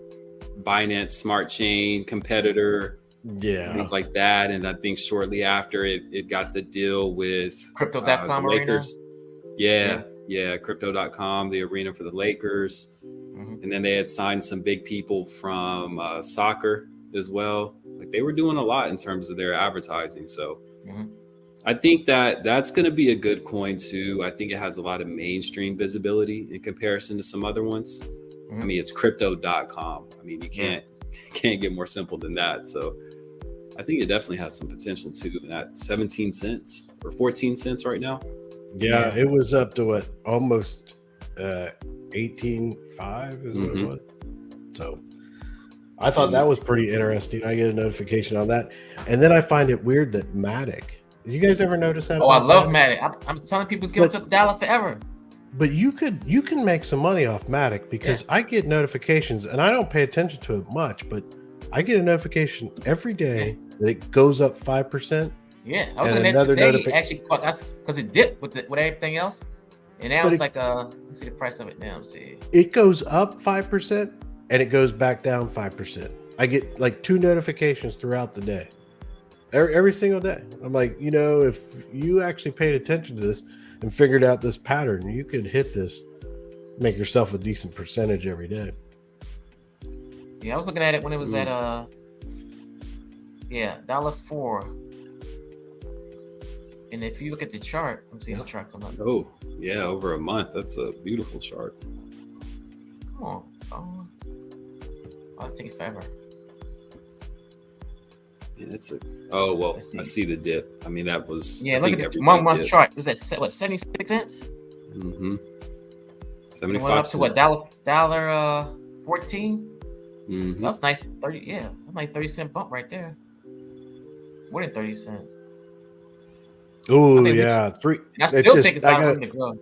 Speaker 5: Binance Smart Chain competitor.
Speaker 3: Yeah.
Speaker 5: Things like that. And I think shortly after it got the deal with
Speaker 2: Crypto.com
Speaker 5: the
Speaker 2: arena?
Speaker 5: Lakers. Yeah, Crypto.com, the arena for the Lakers.
Speaker 2: Mhm.
Speaker 5: And then they had signed some big people from soccer as well. Like they were doing a lot in terms of their advertising. So
Speaker 2: Mhm.
Speaker 5: I think that's going to be a good coin too. I think it has a lot of mainstream visibility in comparison to some other ones.
Speaker 2: Mhm.
Speaker 5: I mean, it's crypto.com. I mean, you can't get more simple than that. So I think it definitely has some potential too. And at 17 cents or 14 cents right now.
Speaker 3: Yeah, it was up to what almost 18.5 is what it was. So I thought that was pretty interesting. I get a notification on that, and then I find it weird that Matic. Did you guys ever notice that?
Speaker 2: Oh, I
Speaker 3: about
Speaker 2: love Matic. I'm telling people it's going to $1 forever.
Speaker 3: But you can make some money off Matic because I get notifications and I don't pay attention to it much, but I get a notification every day that it goes up 5%.
Speaker 2: Yeah, I was
Speaker 3: And
Speaker 2: looking at
Speaker 3: another
Speaker 2: today actually because it dipped with everything else, and now it's like let me see the price of it now. Let's see.
Speaker 3: It goes up 5% and it goes back down 5%. I get like 2 notifications throughout the day, every single day. I'm like, you know, if you actually paid attention to this and figured out this pattern, you could hit this, make yourself a decent percentage every day.
Speaker 2: Yeah, I was looking at it when it was at $1.04. And if you look at the chart, let me see how the chart come up.
Speaker 5: Oh, yeah, over a month. That's a beautiful chart.
Speaker 2: Come on. Oh, I'll take it forever.
Speaker 5: And it's I see the dip. I mean, that was
Speaker 2: look at the 1 month chart. Was that 76 cents?
Speaker 5: Mm-hmm. 75
Speaker 2: It went up to what, $1.14?
Speaker 5: Mm-hmm.
Speaker 2: So that's nice. 30, that's like 30-cent bump right there. More than 30 cents.
Speaker 3: Oh yeah,
Speaker 2: I still think it's not room to grow.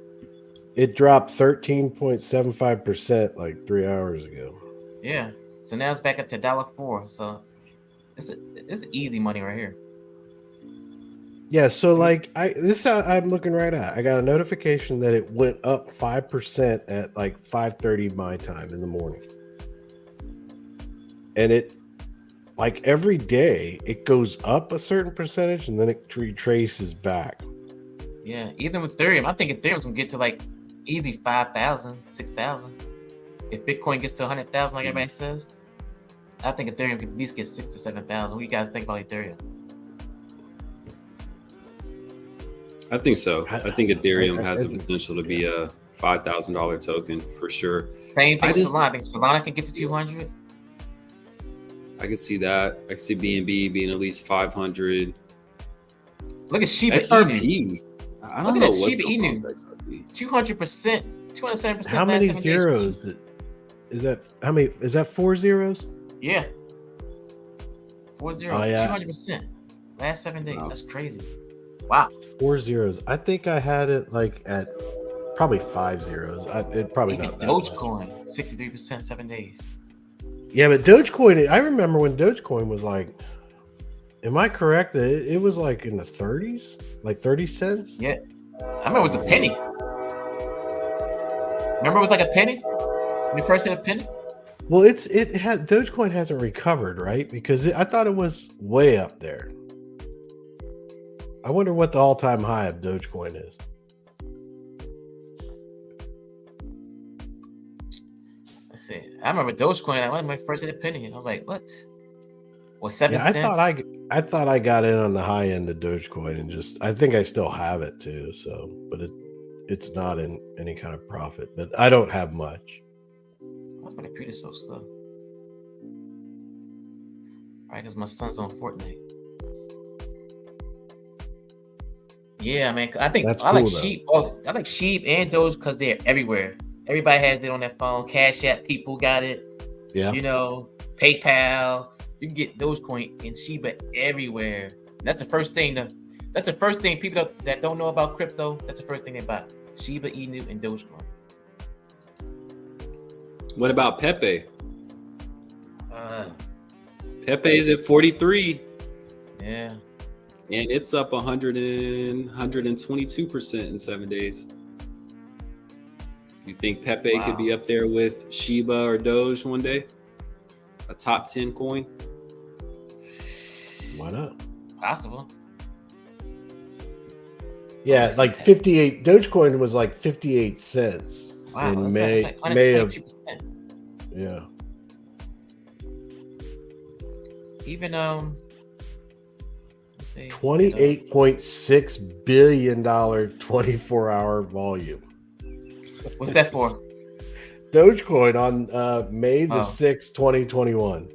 Speaker 3: It dropped 13.75% like 3 hours ago.
Speaker 2: Yeah. So now it's back up to $1.04. So it's easy money right here.
Speaker 3: Yeah, so like I'm looking right at. I got a notification that it went up 5% at like 5:30 my time in the morning. And it like every day it goes up a certain percentage and then it retraces back.
Speaker 2: Yeah, even with Ethereum, I think Ethereum's gonna get to like easy 5,000, 6,000. If Bitcoin gets to 100,000, like everybody says, I think Ethereum can at least get 6,000 to 7,000. What do you guys think about Ethereum?
Speaker 5: I think so. I think Ethereum has the potential to be a $5,000 token for sure.
Speaker 2: Same thing with Solana. I think Solana can get to 200.
Speaker 5: I can see that. I can see BNB being at least 500.
Speaker 2: Look at Shiba
Speaker 5: XRP.
Speaker 2: Inu.
Speaker 5: I don't know what's going on with
Speaker 2: XRP. 200%, 207%.
Speaker 3: How many zeros? Is that how many? Is that 4 zeros?
Speaker 2: Yeah. 4 zeros,
Speaker 3: Oh, yeah.
Speaker 2: 200%. Last 7 days.
Speaker 3: Wow.
Speaker 2: That's crazy. Wow.
Speaker 3: 4 zeros. I think I had it like at probably 5 zeros. It probably
Speaker 2: Even
Speaker 3: not that much.
Speaker 2: Dogecoin, 63%, 7 days.
Speaker 3: Yeah, but Dogecoin, I remember when Dogecoin was like, am I correct that it was like in the 30s? Like 30 cents?
Speaker 2: Yeah. I remember it was a penny. Remember it was like a penny? When you first hit a penny?
Speaker 3: Well, Dogecoin hasn't recovered, right? Because I thought it was way up there. I wonder what the all-time high of Dogecoin is.
Speaker 2: Let's see. I remember Dogecoin. When I first hit a penny, I was like, "What?" Well, 7
Speaker 3: Yeah,
Speaker 2: cents.
Speaker 3: I thought I got in on the high end of Dogecoin and I think I still have it too. So, but it's not in any kind of profit. But I don't have much.
Speaker 2: Why's my computer so slow? All right, because my son's on Fortnite. Yeah, man. I think
Speaker 3: That's
Speaker 2: I like
Speaker 3: cool, though.
Speaker 2: Sheep. Oh, I like Sheep and Doge because they're everywhere. Everybody has it on their phone. Cash App, people got it.
Speaker 3: Yeah.
Speaker 2: You know, PayPal. You can get Dogecoin and Shiba everywhere. That's the first thing. That's the first thing people that don't know about crypto. That's the first thing they buy: Shiba Inu and Dogecoin.
Speaker 5: What about Pepe?
Speaker 2: Uh,
Speaker 5: Pepe is at 43,
Speaker 2: yeah.
Speaker 5: and it's up 122% in 7 days. You think Pepe could be up there with Shiba or Doge one day? A top 10 coin?
Speaker 3: Why not?
Speaker 2: Possible.
Speaker 3: Yeah, like 58. Dogecoin was like 58 cents
Speaker 2: Wow,
Speaker 3: in
Speaker 2: that's
Speaker 3: May.
Speaker 2: like
Speaker 3: May of
Speaker 2: 122%.
Speaker 3: yeah.
Speaker 2: Even let's see,
Speaker 3: $28.6 billion 24-hour volume.
Speaker 2: what's that for?
Speaker 3: Dogecoin on May the
Speaker 2: Oh.
Speaker 3: 6th, 2021.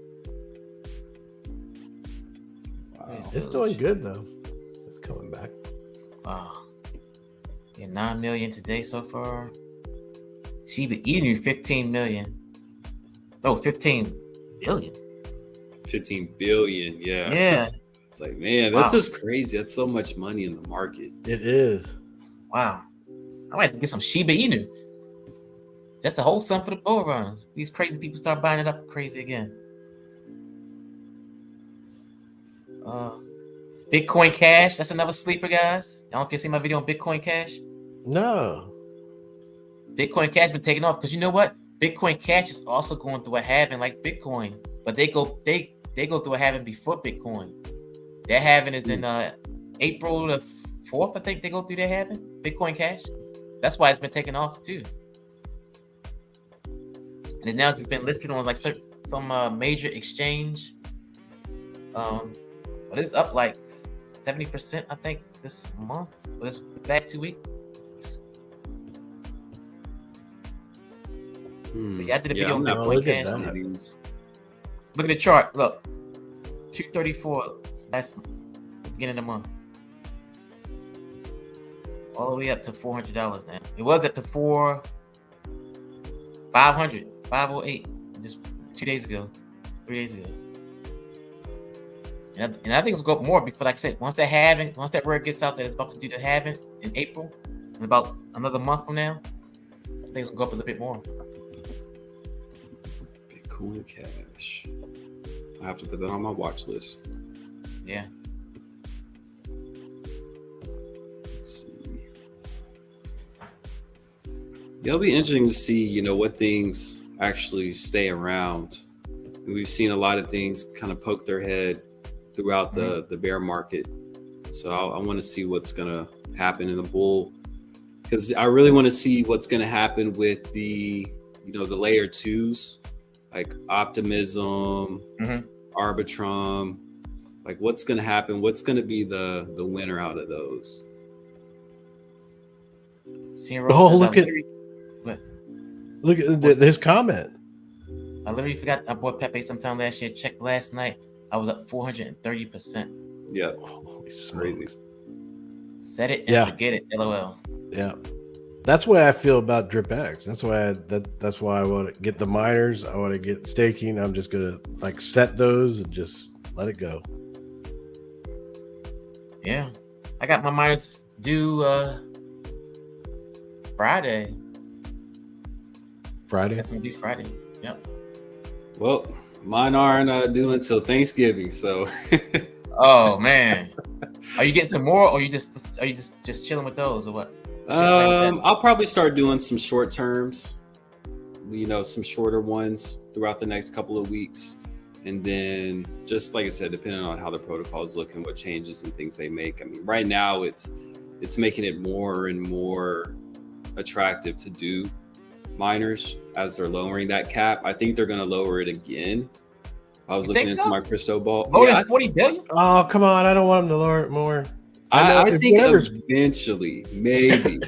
Speaker 2: Wow.
Speaker 3: It's doing good though. It's coming back.
Speaker 2: Wow. Yeah, 9 million today so far. Shiba Inu 15 million. Oh, 15 billion.
Speaker 5: 15 billion, yeah.
Speaker 2: Yeah.
Speaker 5: It's like, man, that's
Speaker 2: Wow.
Speaker 5: just crazy. That's so much money in the market.
Speaker 3: It is.
Speaker 2: Wow. I might have to get some Shiba Inu. Just to hold some for the bull run. These crazy people start buying it up crazy again. Bitcoin Cash. That's another sleeper, guys. I don't know if you see my video on Bitcoin Cash.
Speaker 3: No.
Speaker 2: Bitcoin Cash been taking off because you know what? Bitcoin Cash is also going through a halving like Bitcoin, but they go through a halving before Bitcoin. Their halving is in April the 4th, I think they go through their halving. Bitcoin Cash. That's why it's been taking off too. And now it's been listed on like some major exchange. But it's up like 70%, I think, this month or this last 2 weeks. But yeah, I did a video on
Speaker 5: I'm
Speaker 2: Bitcoin
Speaker 5: not
Speaker 2: Cash.
Speaker 5: looking at these.
Speaker 2: Look at the chart. Look, 234 last beginning of the month, all the way up to $400 now. It was at the 508 just 2 days ago, 3 days ago. And I think it's going to go up more before, like I said, once that word gets out that it's about to do the halving in April, in about another month from now, I think it's going to go up a little bit more.
Speaker 5: Bitcoin Cash. I have to put that on my watch list.
Speaker 2: Yeah.
Speaker 5: Let's see. Yeah, it'll be interesting to see, what things actually stay around. We've seen a lot of things kind of poke their head throughout the bear market. So I want to see what's going to happen in the bull, because I really want to see what's going to happen with the, the layer twos, like Optimism, Arbitrum. Like, what's going to happen? What's going to be the winner out of those?
Speaker 3: Look at this comment.
Speaker 2: I literally forgot I bought Pepe sometime last year. Checked last night. I was up 430%.
Speaker 5: Yeah.
Speaker 3: Holy smokes.
Speaker 2: Set it and forget it. LOL.
Speaker 3: Yeah. That's why I feel about DripX. That's why that's why I want to get the miners. I want to get staking. I'm just gonna like set those and just let it go.
Speaker 2: Yeah, I got my miners due Friday.
Speaker 3: Friday.
Speaker 2: Got some due Friday. Yep.
Speaker 5: Well, mine aren't due until Thanksgiving, so.
Speaker 2: Oh man, are you getting some more, or are you just chilling with those, or what?
Speaker 5: I'll probably start doing some short terms, some shorter ones throughout the next couple of weeks. And then just like I said, depending on how the protocols look and what changes and things they make. I mean, right now it's making it more and more attractive to do miners as they're lowering that cap. I think they're going to lower it again. I was looking into my crystal ball.
Speaker 2: More than 40 billion?
Speaker 3: Oh, come on. I don't want them to lower it more.
Speaker 5: I think eventually, maybe.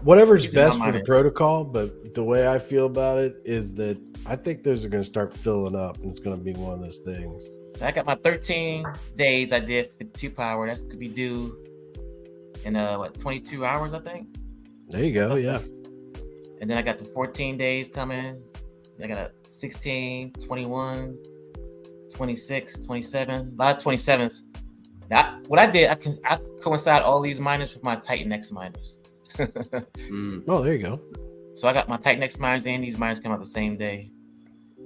Speaker 3: Whatever's best for the protocol, but the way I feel about it is that I think those are going to start filling up, and it's going to be one of those things.
Speaker 2: So I got my 13 days I did 52 power. That's could be due in 22 hours, I think.
Speaker 3: There you go, yeah.
Speaker 2: And then I got the 14 days coming. I got a 16, 21, 26, 27, a lot of 27s. Now, what I did, I coincide all these miners with my Titan X miners.
Speaker 3: Oh, there you go.
Speaker 2: So I got my Titan X miners and these miners come out the same day.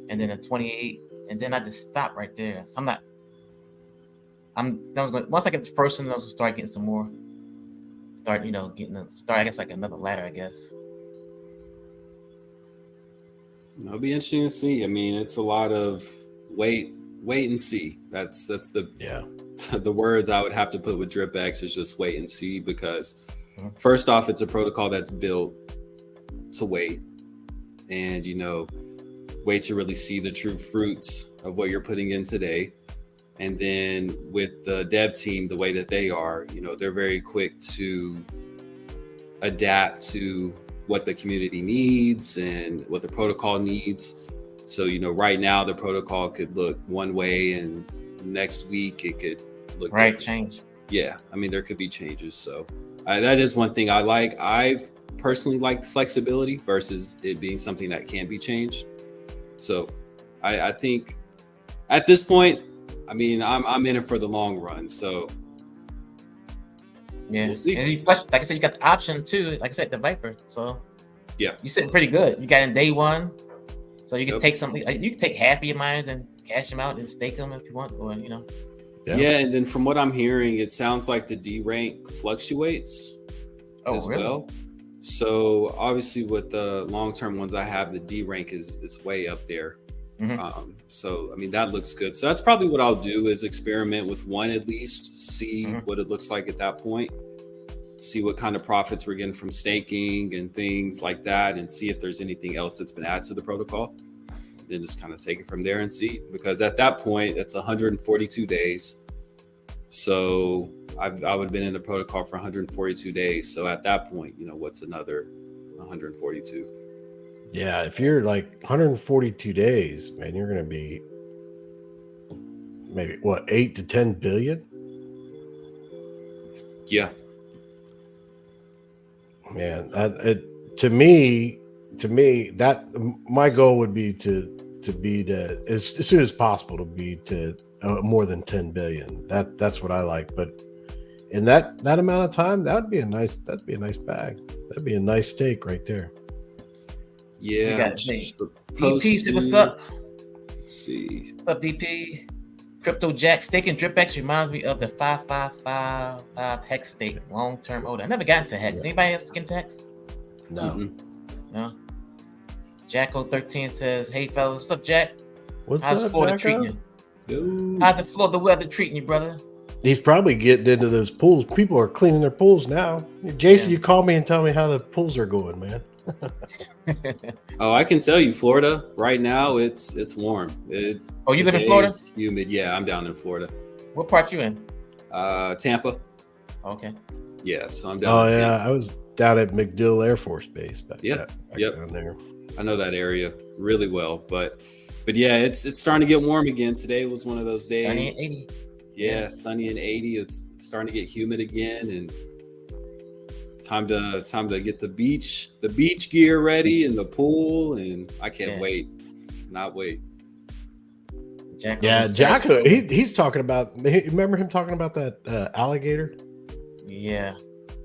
Speaker 2: And then a 28, and then I just stopped right there. So once I get the first one, I was gonna start getting some more. Start, I guess like another ladder, I guess.
Speaker 5: It'll be interesting to see. I mean, it's a lot of wait and see. That's the words I would have to put with DripX is just wait and see, because first off, it's a protocol that's built to wait and wait to really see the true fruits of what you're putting in today. And then with the dev team, the way that they are, they're very quick to adapt to what the community needs and what the protocol needs. So, right now the protocol could look one way and next week it could look different.
Speaker 2: Change.
Speaker 5: Yeah. I mean, there could be changes. So that is one thing I like. I've personally liked flexibility versus it being something that can't be changed. So I think at this point, I mean, I'm in it for the long run. So
Speaker 2: yeah,
Speaker 5: we'll see.
Speaker 2: And like I said, you got the option too. Like I said, the Viper. So
Speaker 5: yeah, you're
Speaker 2: sitting pretty good. You got in day one, so you can take something. You can take half of your miners and cash them out and stake them if you want, or
Speaker 5: Yeah, and then from what I'm hearing, it sounds like the D rank fluctuates as
Speaker 2: really?
Speaker 5: well. So obviously, with the long-term ones I have, the D rank is way up there.
Speaker 2: Mm-hmm.
Speaker 5: So I mean, that looks good. So that's probably what I'll do, is experiment with one at least, see what it looks like at that point, see what kind of profits we're getting from staking and things like that, and see if there's anything else that's been added to the protocol. Then just kind of take it from there and see, because at that point, it's 142 days. So I would have been in the protocol for 142 days. So at that point, what's another 142?
Speaker 3: Yeah, if you're like 142 days, man, you're going to be maybe 8 to 10 billion?
Speaker 5: Yeah.
Speaker 3: Man, to me, that my goal would be to as soon as possible to be to more than 10 billion. That's what I like. But in that amount of time, that'd be a nice bag. That'd be a nice steak right there.
Speaker 5: Yeah.
Speaker 2: DP, what's up?
Speaker 5: Let's see.
Speaker 2: What's up, DP? Crypto Jack staking DripX reminds me of the 5555 Hex stake long-term order. I never got into Hex. Anybody else get into Hex?
Speaker 3: No.
Speaker 2: No. Jacko13 says, "Hey fellas, what's up, Jack? How's
Speaker 3: up,
Speaker 2: Florida
Speaker 3: Jacko?
Speaker 2: treating you? How's the weather treating you, brother?"
Speaker 3: He's probably getting into those pools. People are cleaning their pools now. Jason, you call me and tell me how the pools are going, man.
Speaker 5: Oh, I can tell you, Florida right now, it's warm.
Speaker 2: You live in Florida?
Speaker 5: It's humid. Yeah, I'm down in Florida.
Speaker 2: What part you in?
Speaker 5: Tampa.
Speaker 2: Okay.
Speaker 5: Yeah, so I'm down.
Speaker 3: Oh yeah, I was down at MacDill Air Force Base back
Speaker 5: yep.
Speaker 3: down there.
Speaker 5: I know that area really well, but yeah, it's starting to get warm again. Today was one of those days.
Speaker 2: Sunny and 80.
Speaker 5: Yeah, sunny and 80. It's starting to get humid again, and Time to get the beach gear ready and the pool, and I can't wait. Not wait.
Speaker 3: Yeah, Jacko, he's talking about. Remember him talking about that alligator?
Speaker 2: Yeah.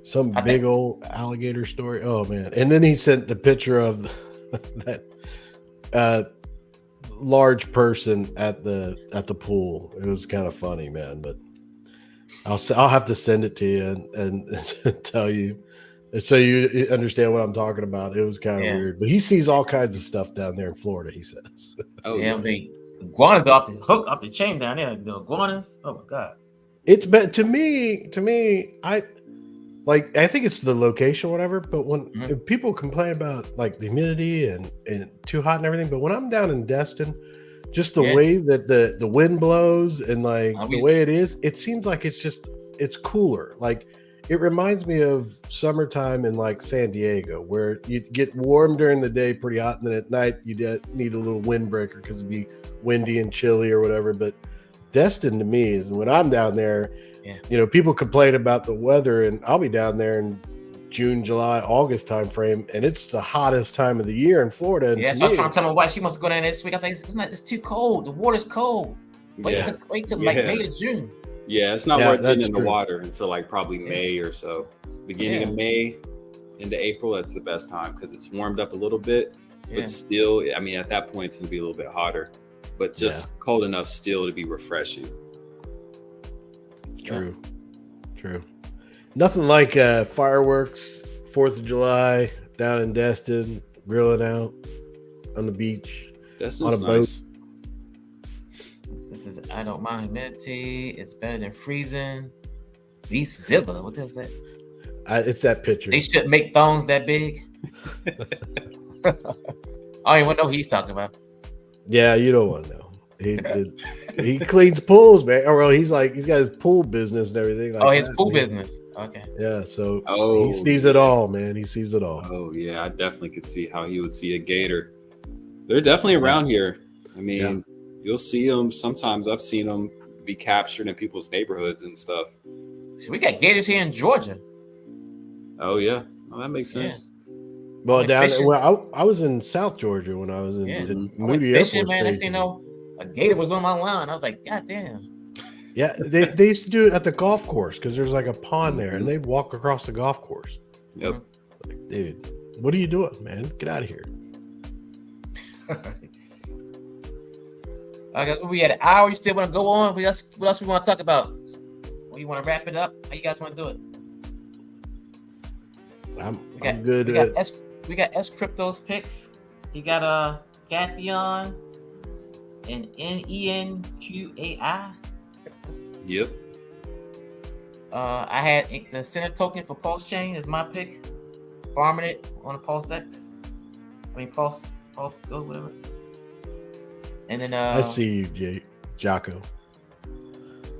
Speaker 3: Some big old alligator story. Oh man! And then he sent the picture of that large person at the pool. It was kind of funny, man. But I'll have to send it to you and tell you, so you understand what I'm talking about. It was kind of weird, but he sees all kinds of stuff down there in Florida. He says,
Speaker 2: "Oh yeah, the iguanas off the hook, off the chain down there. The iguanas. Oh my god."
Speaker 3: It's been to me. I think it's the location, whatever. But when people complain about like the humidity and too hot and everything, but when I'm down in Destin, just the way that the wind blows and like the way it is, it seems like it's cooler. Like it reminds me of summertime in like San Diego, where you get warm during the day, pretty hot, and then at night you need a little windbreaker because it'd be windy and chilly or whatever. But Destin to me is when I'm down there. You know, people complain about the weather, and I'll be down there in June, July, August time frame, and it's the hottest time of the year in Florida. And
Speaker 2: so I was trying to tell my wife she wants to go down this week. I was like, it's too cold. The water's cold. Wait till like May or June.
Speaker 5: Yeah, it's not worth getting in the water until like probably May or so. Beginning of May into April, that's the best time because it's warmed up a little bit, but still, I mean, at that point, it's gonna be a little bit hotter, but just cold enough still to be refreshing.
Speaker 3: True. Nothing like fireworks, 4th of July down in Destin, grilling out on the beach.
Speaker 5: Destin's on a nice.
Speaker 2: Boat. This is I don't mind humidity. It's better than freezing. These Zilla, what is that?
Speaker 3: It's that picture.
Speaker 2: They shouldn't make thongs that big. I don't even know who he's talking about.
Speaker 3: Yeah, you don't want to know. He cleans pools, man. Or he's got his pool business and everything. Like
Speaker 2: his pool business. Okay.
Speaker 3: Yeah, so he sees it all, man. He sees it all.
Speaker 5: Oh yeah, I definitely could see how he would see a gator. They're definitely around here. I mean, you'll see them. Sometimes I've seen them be captured in people's neighborhoods and stuff.
Speaker 2: So we got gators here in Georgia.
Speaker 5: Oh yeah, well, that makes sense.
Speaker 3: Well, I was in South Georgia when I was in Moody Air Force Base.
Speaker 2: Man, next thing you know, a gator was on my lawn. I was like, God damn.
Speaker 3: Yeah, they used to do it at the golf course because there's like a pond there, and they'd walk across the golf course.
Speaker 5: Yep.
Speaker 3: Like, dude, what are you doing, man? Get out of here.
Speaker 2: I guess we had an hour. You still want to go on? What else we want to talk about? Or you want to wrap it up? How you guys want to do it?
Speaker 3: I'm good.
Speaker 2: We got S Crypto's picks. You got Gathion and NENQAI.
Speaker 5: Yep.
Speaker 2: I had the Senate token for Pulse Chain is my pick. Farming it on a Pulse X. Pulse Go, whatever. And then
Speaker 3: I see you, Jocko.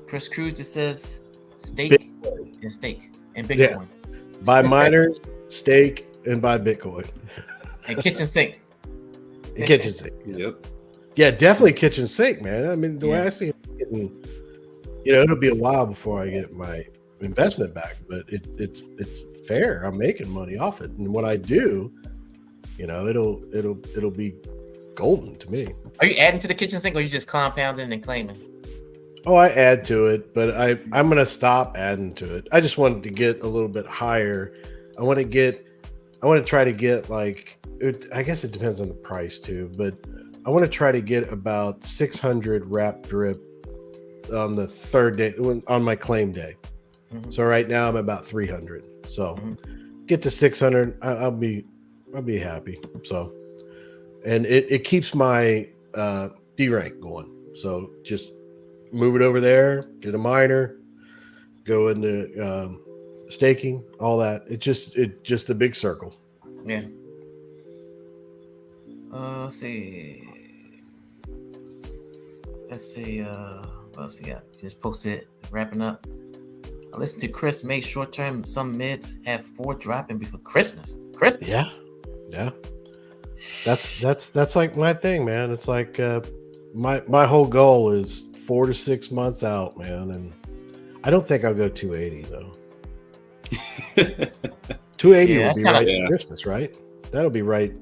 Speaker 2: Chris Kruse just says stake and Bitcoin.
Speaker 3: Yeah. Buy miners, stake, and buy Bitcoin.
Speaker 2: And kitchen sink.
Speaker 3: Kitchen sink.
Speaker 5: Yep.
Speaker 3: Yeah, definitely kitchen sink, man. I mean, the way I see it, getting, it'll be a while before I get my investment back, but it's fair. I'm making money off it, and what I do, it'll be golden to me.
Speaker 2: Are you adding to the kitchen sink, or are you just compounding and claiming?
Speaker 3: Oh, I add to it, but I'm gonna stop adding to it. I just wanted to get a little bit higher. I want to try to get like, I guess it depends on the price too, but I want to try to get about 600 wrap drip on the third day, on my claim day. Mm-hmm. So right now I'm about 300. So get to 600, I'll be happy. So, and it keeps my D rank going. So just move it over there, get a miner, go into staking, all that. It's just a big circle.
Speaker 2: Yeah. Let's see. What else you got? Just posted, wrapping up. I listened to Chris May short term. Some mids have 4 dropping before Christmas.
Speaker 3: Yeah. That's like my thing, man. It's like my whole goal is 4 to 6 months out, man, and I don't think I'll go 280 though. 280
Speaker 2: Yeah,
Speaker 3: will
Speaker 2: that's
Speaker 3: be
Speaker 2: kinda-
Speaker 3: right
Speaker 5: Yeah.
Speaker 3: at Christmas, right? That'll be right.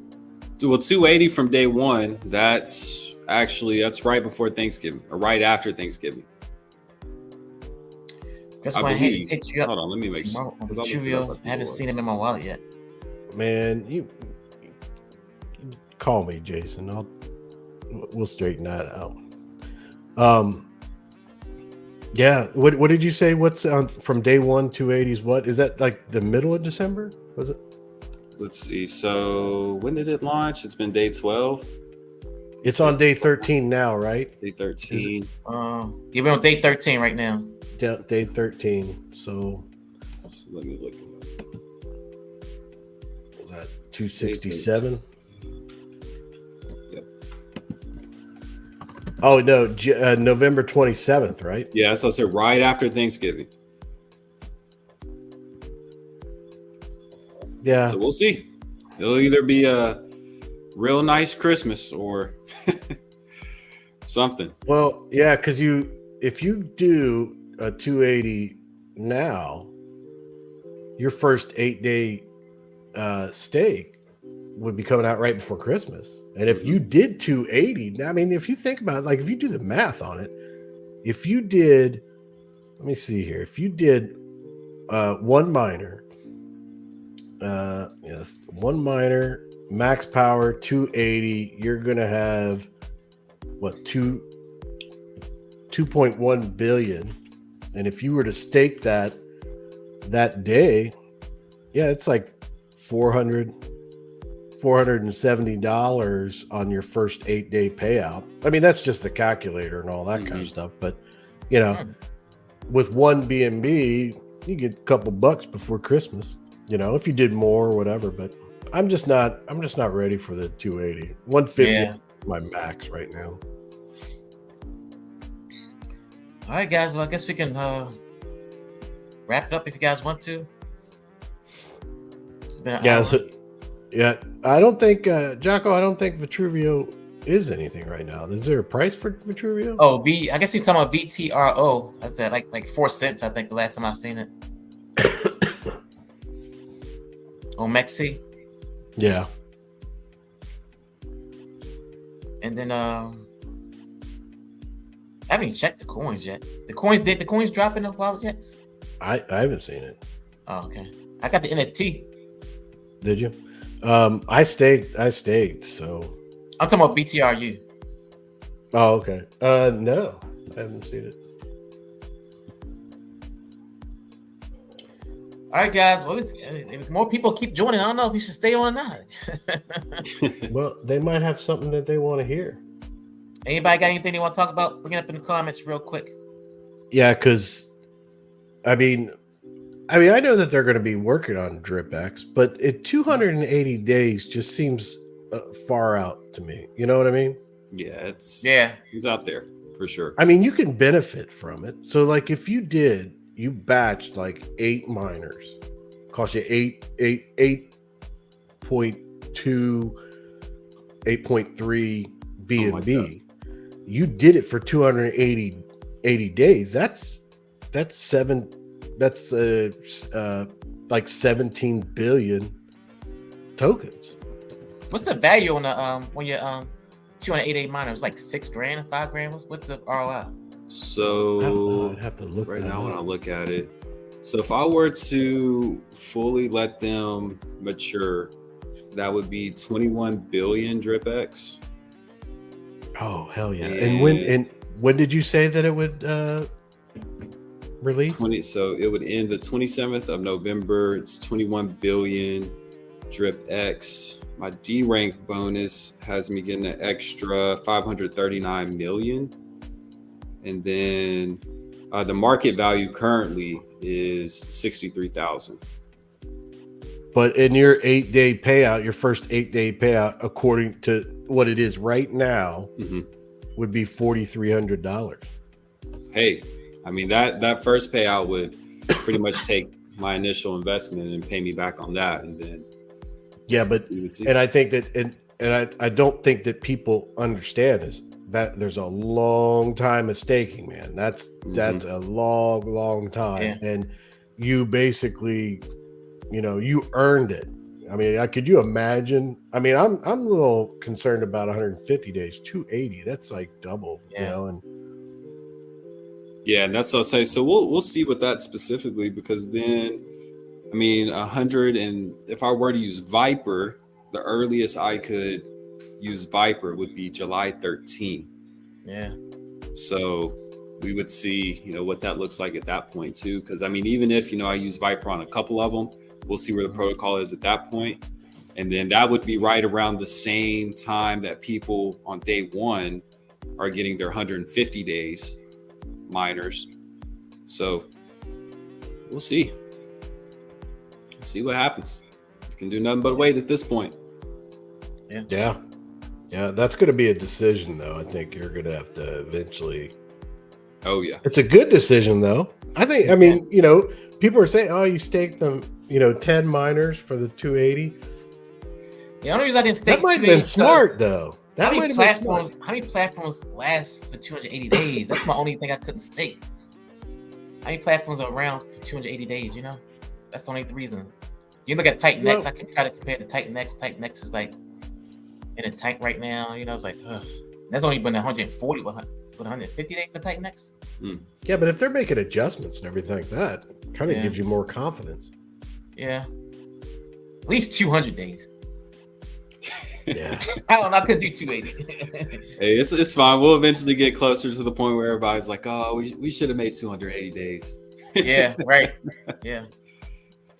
Speaker 5: Well, 280 from day one. That's right before Thanksgiving or right after Thanksgiving.
Speaker 2: That's
Speaker 5: I
Speaker 2: why I had to
Speaker 5: believe.
Speaker 2: hit you up
Speaker 5: Hold on, let me make sure.
Speaker 2: tomorrow on
Speaker 5: 'Cause I looked it up, I
Speaker 2: Vitruvial.
Speaker 5: think
Speaker 2: I haven't
Speaker 5: it
Speaker 2: seen
Speaker 5: was.
Speaker 2: him in my wallet yet.
Speaker 3: Man, you call me, Jason. We'll straighten that out. Yeah. What did you say? What's on from day one? 280s. What is that? Like the middle of December? Was it?
Speaker 5: Let's see. So when did it launch? It's been day 12.
Speaker 3: It's on day 13 now, right?
Speaker 5: Day 13.
Speaker 2: Yeah, we're on day 13 right now.
Speaker 3: Yeah, day 13. So
Speaker 5: So let me look it up.
Speaker 3: was that 267?
Speaker 5: Yep.
Speaker 3: Oh no, November 27th, right?
Speaker 5: Yeah, so I said right after Thanksgiving.
Speaker 3: Yeah.
Speaker 5: So we'll see. It'll either be a real nice Christmas or something.
Speaker 3: Well, yeah, because if you do a 280 now, your first 8-day stake would be coming out right before Christmas. And if you did 280, I mean, if you think about it, like if you do the math on it, if you did, let me see here, if you did one miner, yes, one miner, max power 280, you're gonna have what 2.1 billion. And if you were to stake that day, yeah, it's like $470 on your first 8-day payout. I mean, that's just the calculator and all that kind of stuff. But you know, with one BNB, you get a couple bucks before Christmas. You know, if you did more or whatever. But I'm just not ready for the 280. 150 is my max right now.
Speaker 2: All right, guys. Well, I guess we can wrap it up if you guys want to. It's been an
Speaker 3: Yeah,
Speaker 2: hour.
Speaker 3: yeah. I don't think Jocko. I don't think Vitruvio is anything right now. Is there a price for Vitruvio?
Speaker 2: Oh, I guess you're talking about VTRO. That's at like 4 cents. I think the last time I seen it. On Mexi.
Speaker 3: Yeah.
Speaker 2: And then I haven't even checked the coins yet. Did the coins drop in the wallet yet?
Speaker 3: I haven't seen it.
Speaker 2: Oh, okay. I got the NFT.
Speaker 3: Did you? I staked. So.
Speaker 2: I'm talking about BTRU.
Speaker 3: Oh, okay. No, I haven't seen it.
Speaker 2: All right, guys. Well, if more people keep joining, I don't know if we should stay on or not.
Speaker 3: Well, they might have something that they want to hear.
Speaker 2: Anybody got anything they want to talk about? Bring it up in the comments real quick.
Speaker 3: Yeah, because I mean, I know that they're going to be working on DripX, but 280 days just seems far out to me. You know what I mean?
Speaker 5: Yeah, it's out there for sure.
Speaker 3: I mean, you can benefit from it. So, like, if you batched like 8 miners, cost you 8.2, 8.3 BNB. You did it for 280 days. That's like 17 billion tokens.
Speaker 2: What's the value on the when you're 288 miner? It's like $6,000 or $5,000. What's the ROI?
Speaker 5: So
Speaker 3: I'd have to look
Speaker 5: right
Speaker 3: that
Speaker 5: now
Speaker 3: up.
Speaker 5: when I look at it. So if I were to fully let them mature, that would be 21 billion DripX.
Speaker 3: Oh hell yeah! And when did you say that it would release?
Speaker 5: So it would end the 27th of November. It's 21 billion DripX. My D rank bonus has me getting an extra 539 million. And then the market value currently is 63,000.
Speaker 3: But in your 8-day payout, your first 8-day payout, according to what it is right now, would be $4,300.
Speaker 5: Hey, I mean that first payout would pretty much take my initial investment and pay me back on that, and then
Speaker 3: but
Speaker 5: we would see.
Speaker 3: and I think that and I don't think that people understand is that there's a long time of staking, man. That's a long time, and you basically you earned it. I mean, could you imagine? I mean, I'm a little concerned about 150 days, 280. That's like double,
Speaker 2: Yeah.
Speaker 3: and
Speaker 5: Yeah, and that's what I'll say. So we'll see with that specifically, because then, I mean, 100, and if I were to use Viper, the earliest I could use Viper would be July 13th.
Speaker 2: Yeah.
Speaker 5: So we would see, what that looks like at that point too. Because I mean, even if I use Viper on a couple of them, we'll see where the protocol is at that point, and then that would be right around the same time that people on day one are getting their 150 days miners. So we'll see. See what happens. You can do nothing but wait at this point.
Speaker 3: yeah, that's going to be a decision, though. I think you're going to have to eventually.
Speaker 5: Oh yeah,
Speaker 3: It's a good decision, though. I think. I mean, people are saying, "Oh, you staked them, 10 miners for the 280."
Speaker 2: The only reason I didn't stake
Speaker 3: That might have been smart, though. That
Speaker 2: how
Speaker 3: might
Speaker 2: many
Speaker 3: have been smart.
Speaker 2: platforms? How many platforms last for 280 days? That's my only thing I couldn't stake. How many platforms are around for 280 days? That's the only reason. You look at Titan X.
Speaker 3: Well-
Speaker 2: I can try to compare to Titan X. Titan X is like in a tank right now. It's like, ugh. That's only been 140, 150 days for Titan X.
Speaker 3: Yeah, but if they're making adjustments and everything like that, kind of
Speaker 2: Yeah.
Speaker 3: gives you more confidence.
Speaker 2: Yeah, at least 200 days.
Speaker 3: Yeah.
Speaker 2: I don't know. I could do 280.
Speaker 5: hey, it's fine. We'll eventually get closer to the point where everybody's like, "Oh, we should have made 280 days."
Speaker 2: Yeah, right. Yeah.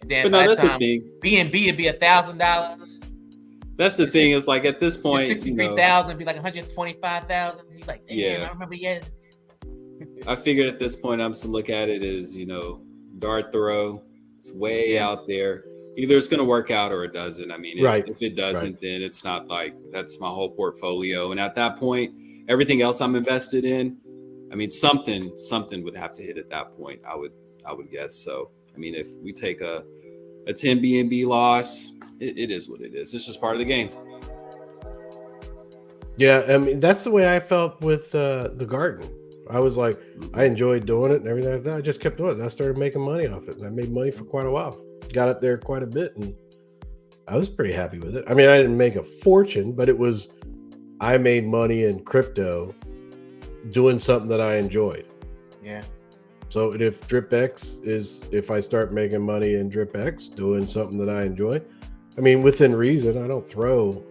Speaker 2: And then
Speaker 5: But
Speaker 2: by
Speaker 5: no,
Speaker 2: the
Speaker 5: that's the
Speaker 2: time
Speaker 5: thing.
Speaker 2: B&B would be $1,000.
Speaker 5: That's the thing. It's like at this point,
Speaker 2: 63,000 be like 125,000. You like, damn,
Speaker 5: Yeah.
Speaker 2: I remember. Yeah.
Speaker 5: I figured at this point, I'm just to look at it as dart throw. It's way out there. Either it's going to work out or it doesn't. I mean,
Speaker 3: Right.
Speaker 5: if it doesn't, then it's not like that's my whole portfolio. And at that point, everything else I'm invested in, I mean, something would have to hit at that point. I would guess. So, I mean, if we take a 10 BNB loss, it is what it is. It's just part of the game.
Speaker 3: Yeah, I mean, that's the way I felt with the garden. I was like, I enjoyed doing it and everything like that. I just kept doing it. And I started making money off it. And I made money for quite a while. Got up there quite a bit. And I was pretty happy with it. I mean, I didn't make a fortune, but I made money in crypto doing something that I enjoyed.
Speaker 2: Yeah.
Speaker 3: So if if I start making money in DripX, doing something that I enjoy, I mean, within reason, I don't throw,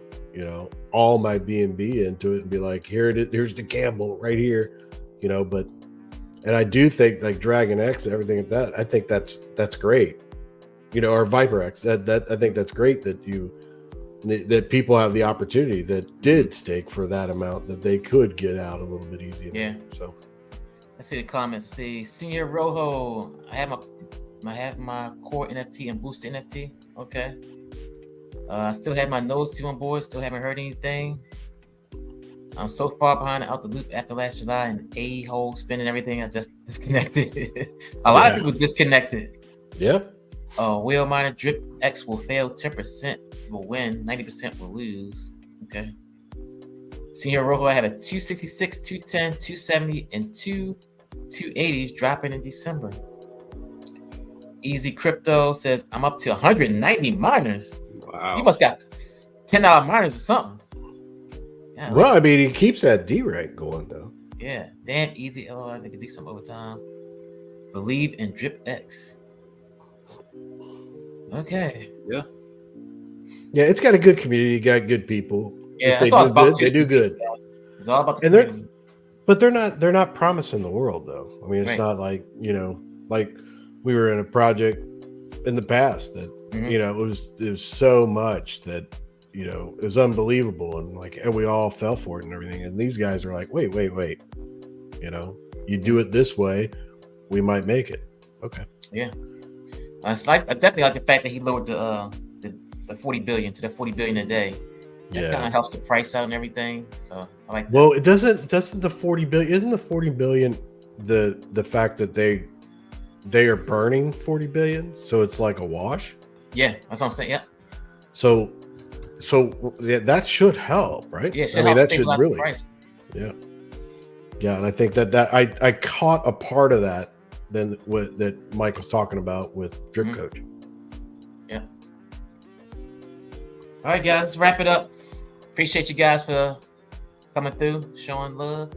Speaker 3: all my BNB into it and be like, here it is, here's the gamble right here, and I do think like Dragon X, everything like that, I think that's great, or Viper X, that I think that's great that people have the opportunity that did stake for that amount that they could get out a little bit easier.
Speaker 2: Yeah.
Speaker 3: So
Speaker 2: Let's see the comments. See, Senior Rojo. I have my core NFT and booster NFT. Okay. I still have my Node 2 on board. Still haven't heard anything. I'm so far behind out the loop after last July and a-hole spending everything. I just disconnected. A lot of people disconnected.
Speaker 3: yeah.
Speaker 2: Whale miner Drip X will fail. 10% will win. 90% will lose. Okay. Senior Rojo, I have a 266, 210, 270, and 280s dropping in December. Easy Crypto says, I'm up to 190 miners.
Speaker 5: Wow.
Speaker 2: You must got $10 miners or something. Yeah,
Speaker 3: Well, I mean, he keeps that D rank going though.
Speaker 2: yeah. Damn easy. Oh, I could do some overtime. Believe in Drip X. Okay.
Speaker 5: Yeah.
Speaker 3: Yeah, it's got a good community, got good people.
Speaker 2: Yeah,
Speaker 3: If they
Speaker 2: that's all
Speaker 3: do
Speaker 2: it's about.
Speaker 3: good, they do good.
Speaker 2: It's all about the
Speaker 3: And they're-
Speaker 2: community.
Speaker 3: But they're not promising the world though. I mean, it's
Speaker 2: Right.
Speaker 3: not like, like we were in a project in the past that,
Speaker 2: Mhm.
Speaker 3: it was so much that, it was unbelievable. And we all fell for it and everything. And these guys are like, wait, you do it this way, we might make it. Okay.
Speaker 2: Yeah. I definitely like the fact that he lowered the 40 billion to the 40 billion a day. That kind
Speaker 3: Yeah.
Speaker 2: of helps the price out and everything. So I like that.
Speaker 3: Well, it doesn't the 40 billion, isn't the 40 billion the fact that they are burning 40 billion, so it's like a wash.
Speaker 2: Yeah, that's what I'm saying. Yeah.
Speaker 3: So yeah, that should help, right?
Speaker 2: Yeah,
Speaker 3: I mean, that should
Speaker 2: stabilize the
Speaker 3: really,
Speaker 2: price.
Speaker 3: yeah. And I think that I caught a part of that that Mike was talking about with Drip
Speaker 2: Mhm.
Speaker 3: Coach.
Speaker 2: Yeah. All right, guys, let's wrap it up. Appreciate you guys for coming through, showing love,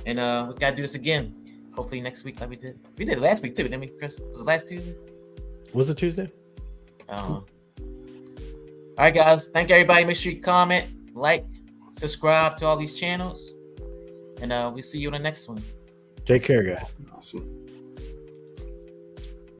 Speaker 2: and we gotta do this again. Hopefully next week, like we did. We did it last week too, didn't we, Chris? Was it last Tuesday?
Speaker 3: Was it Tuesday?
Speaker 2: All right, guys. Thank you, everybody. Make sure you comment, like, subscribe to all these channels, and we'll see you on the next one.
Speaker 3: Take care, guys.
Speaker 5: Awesome.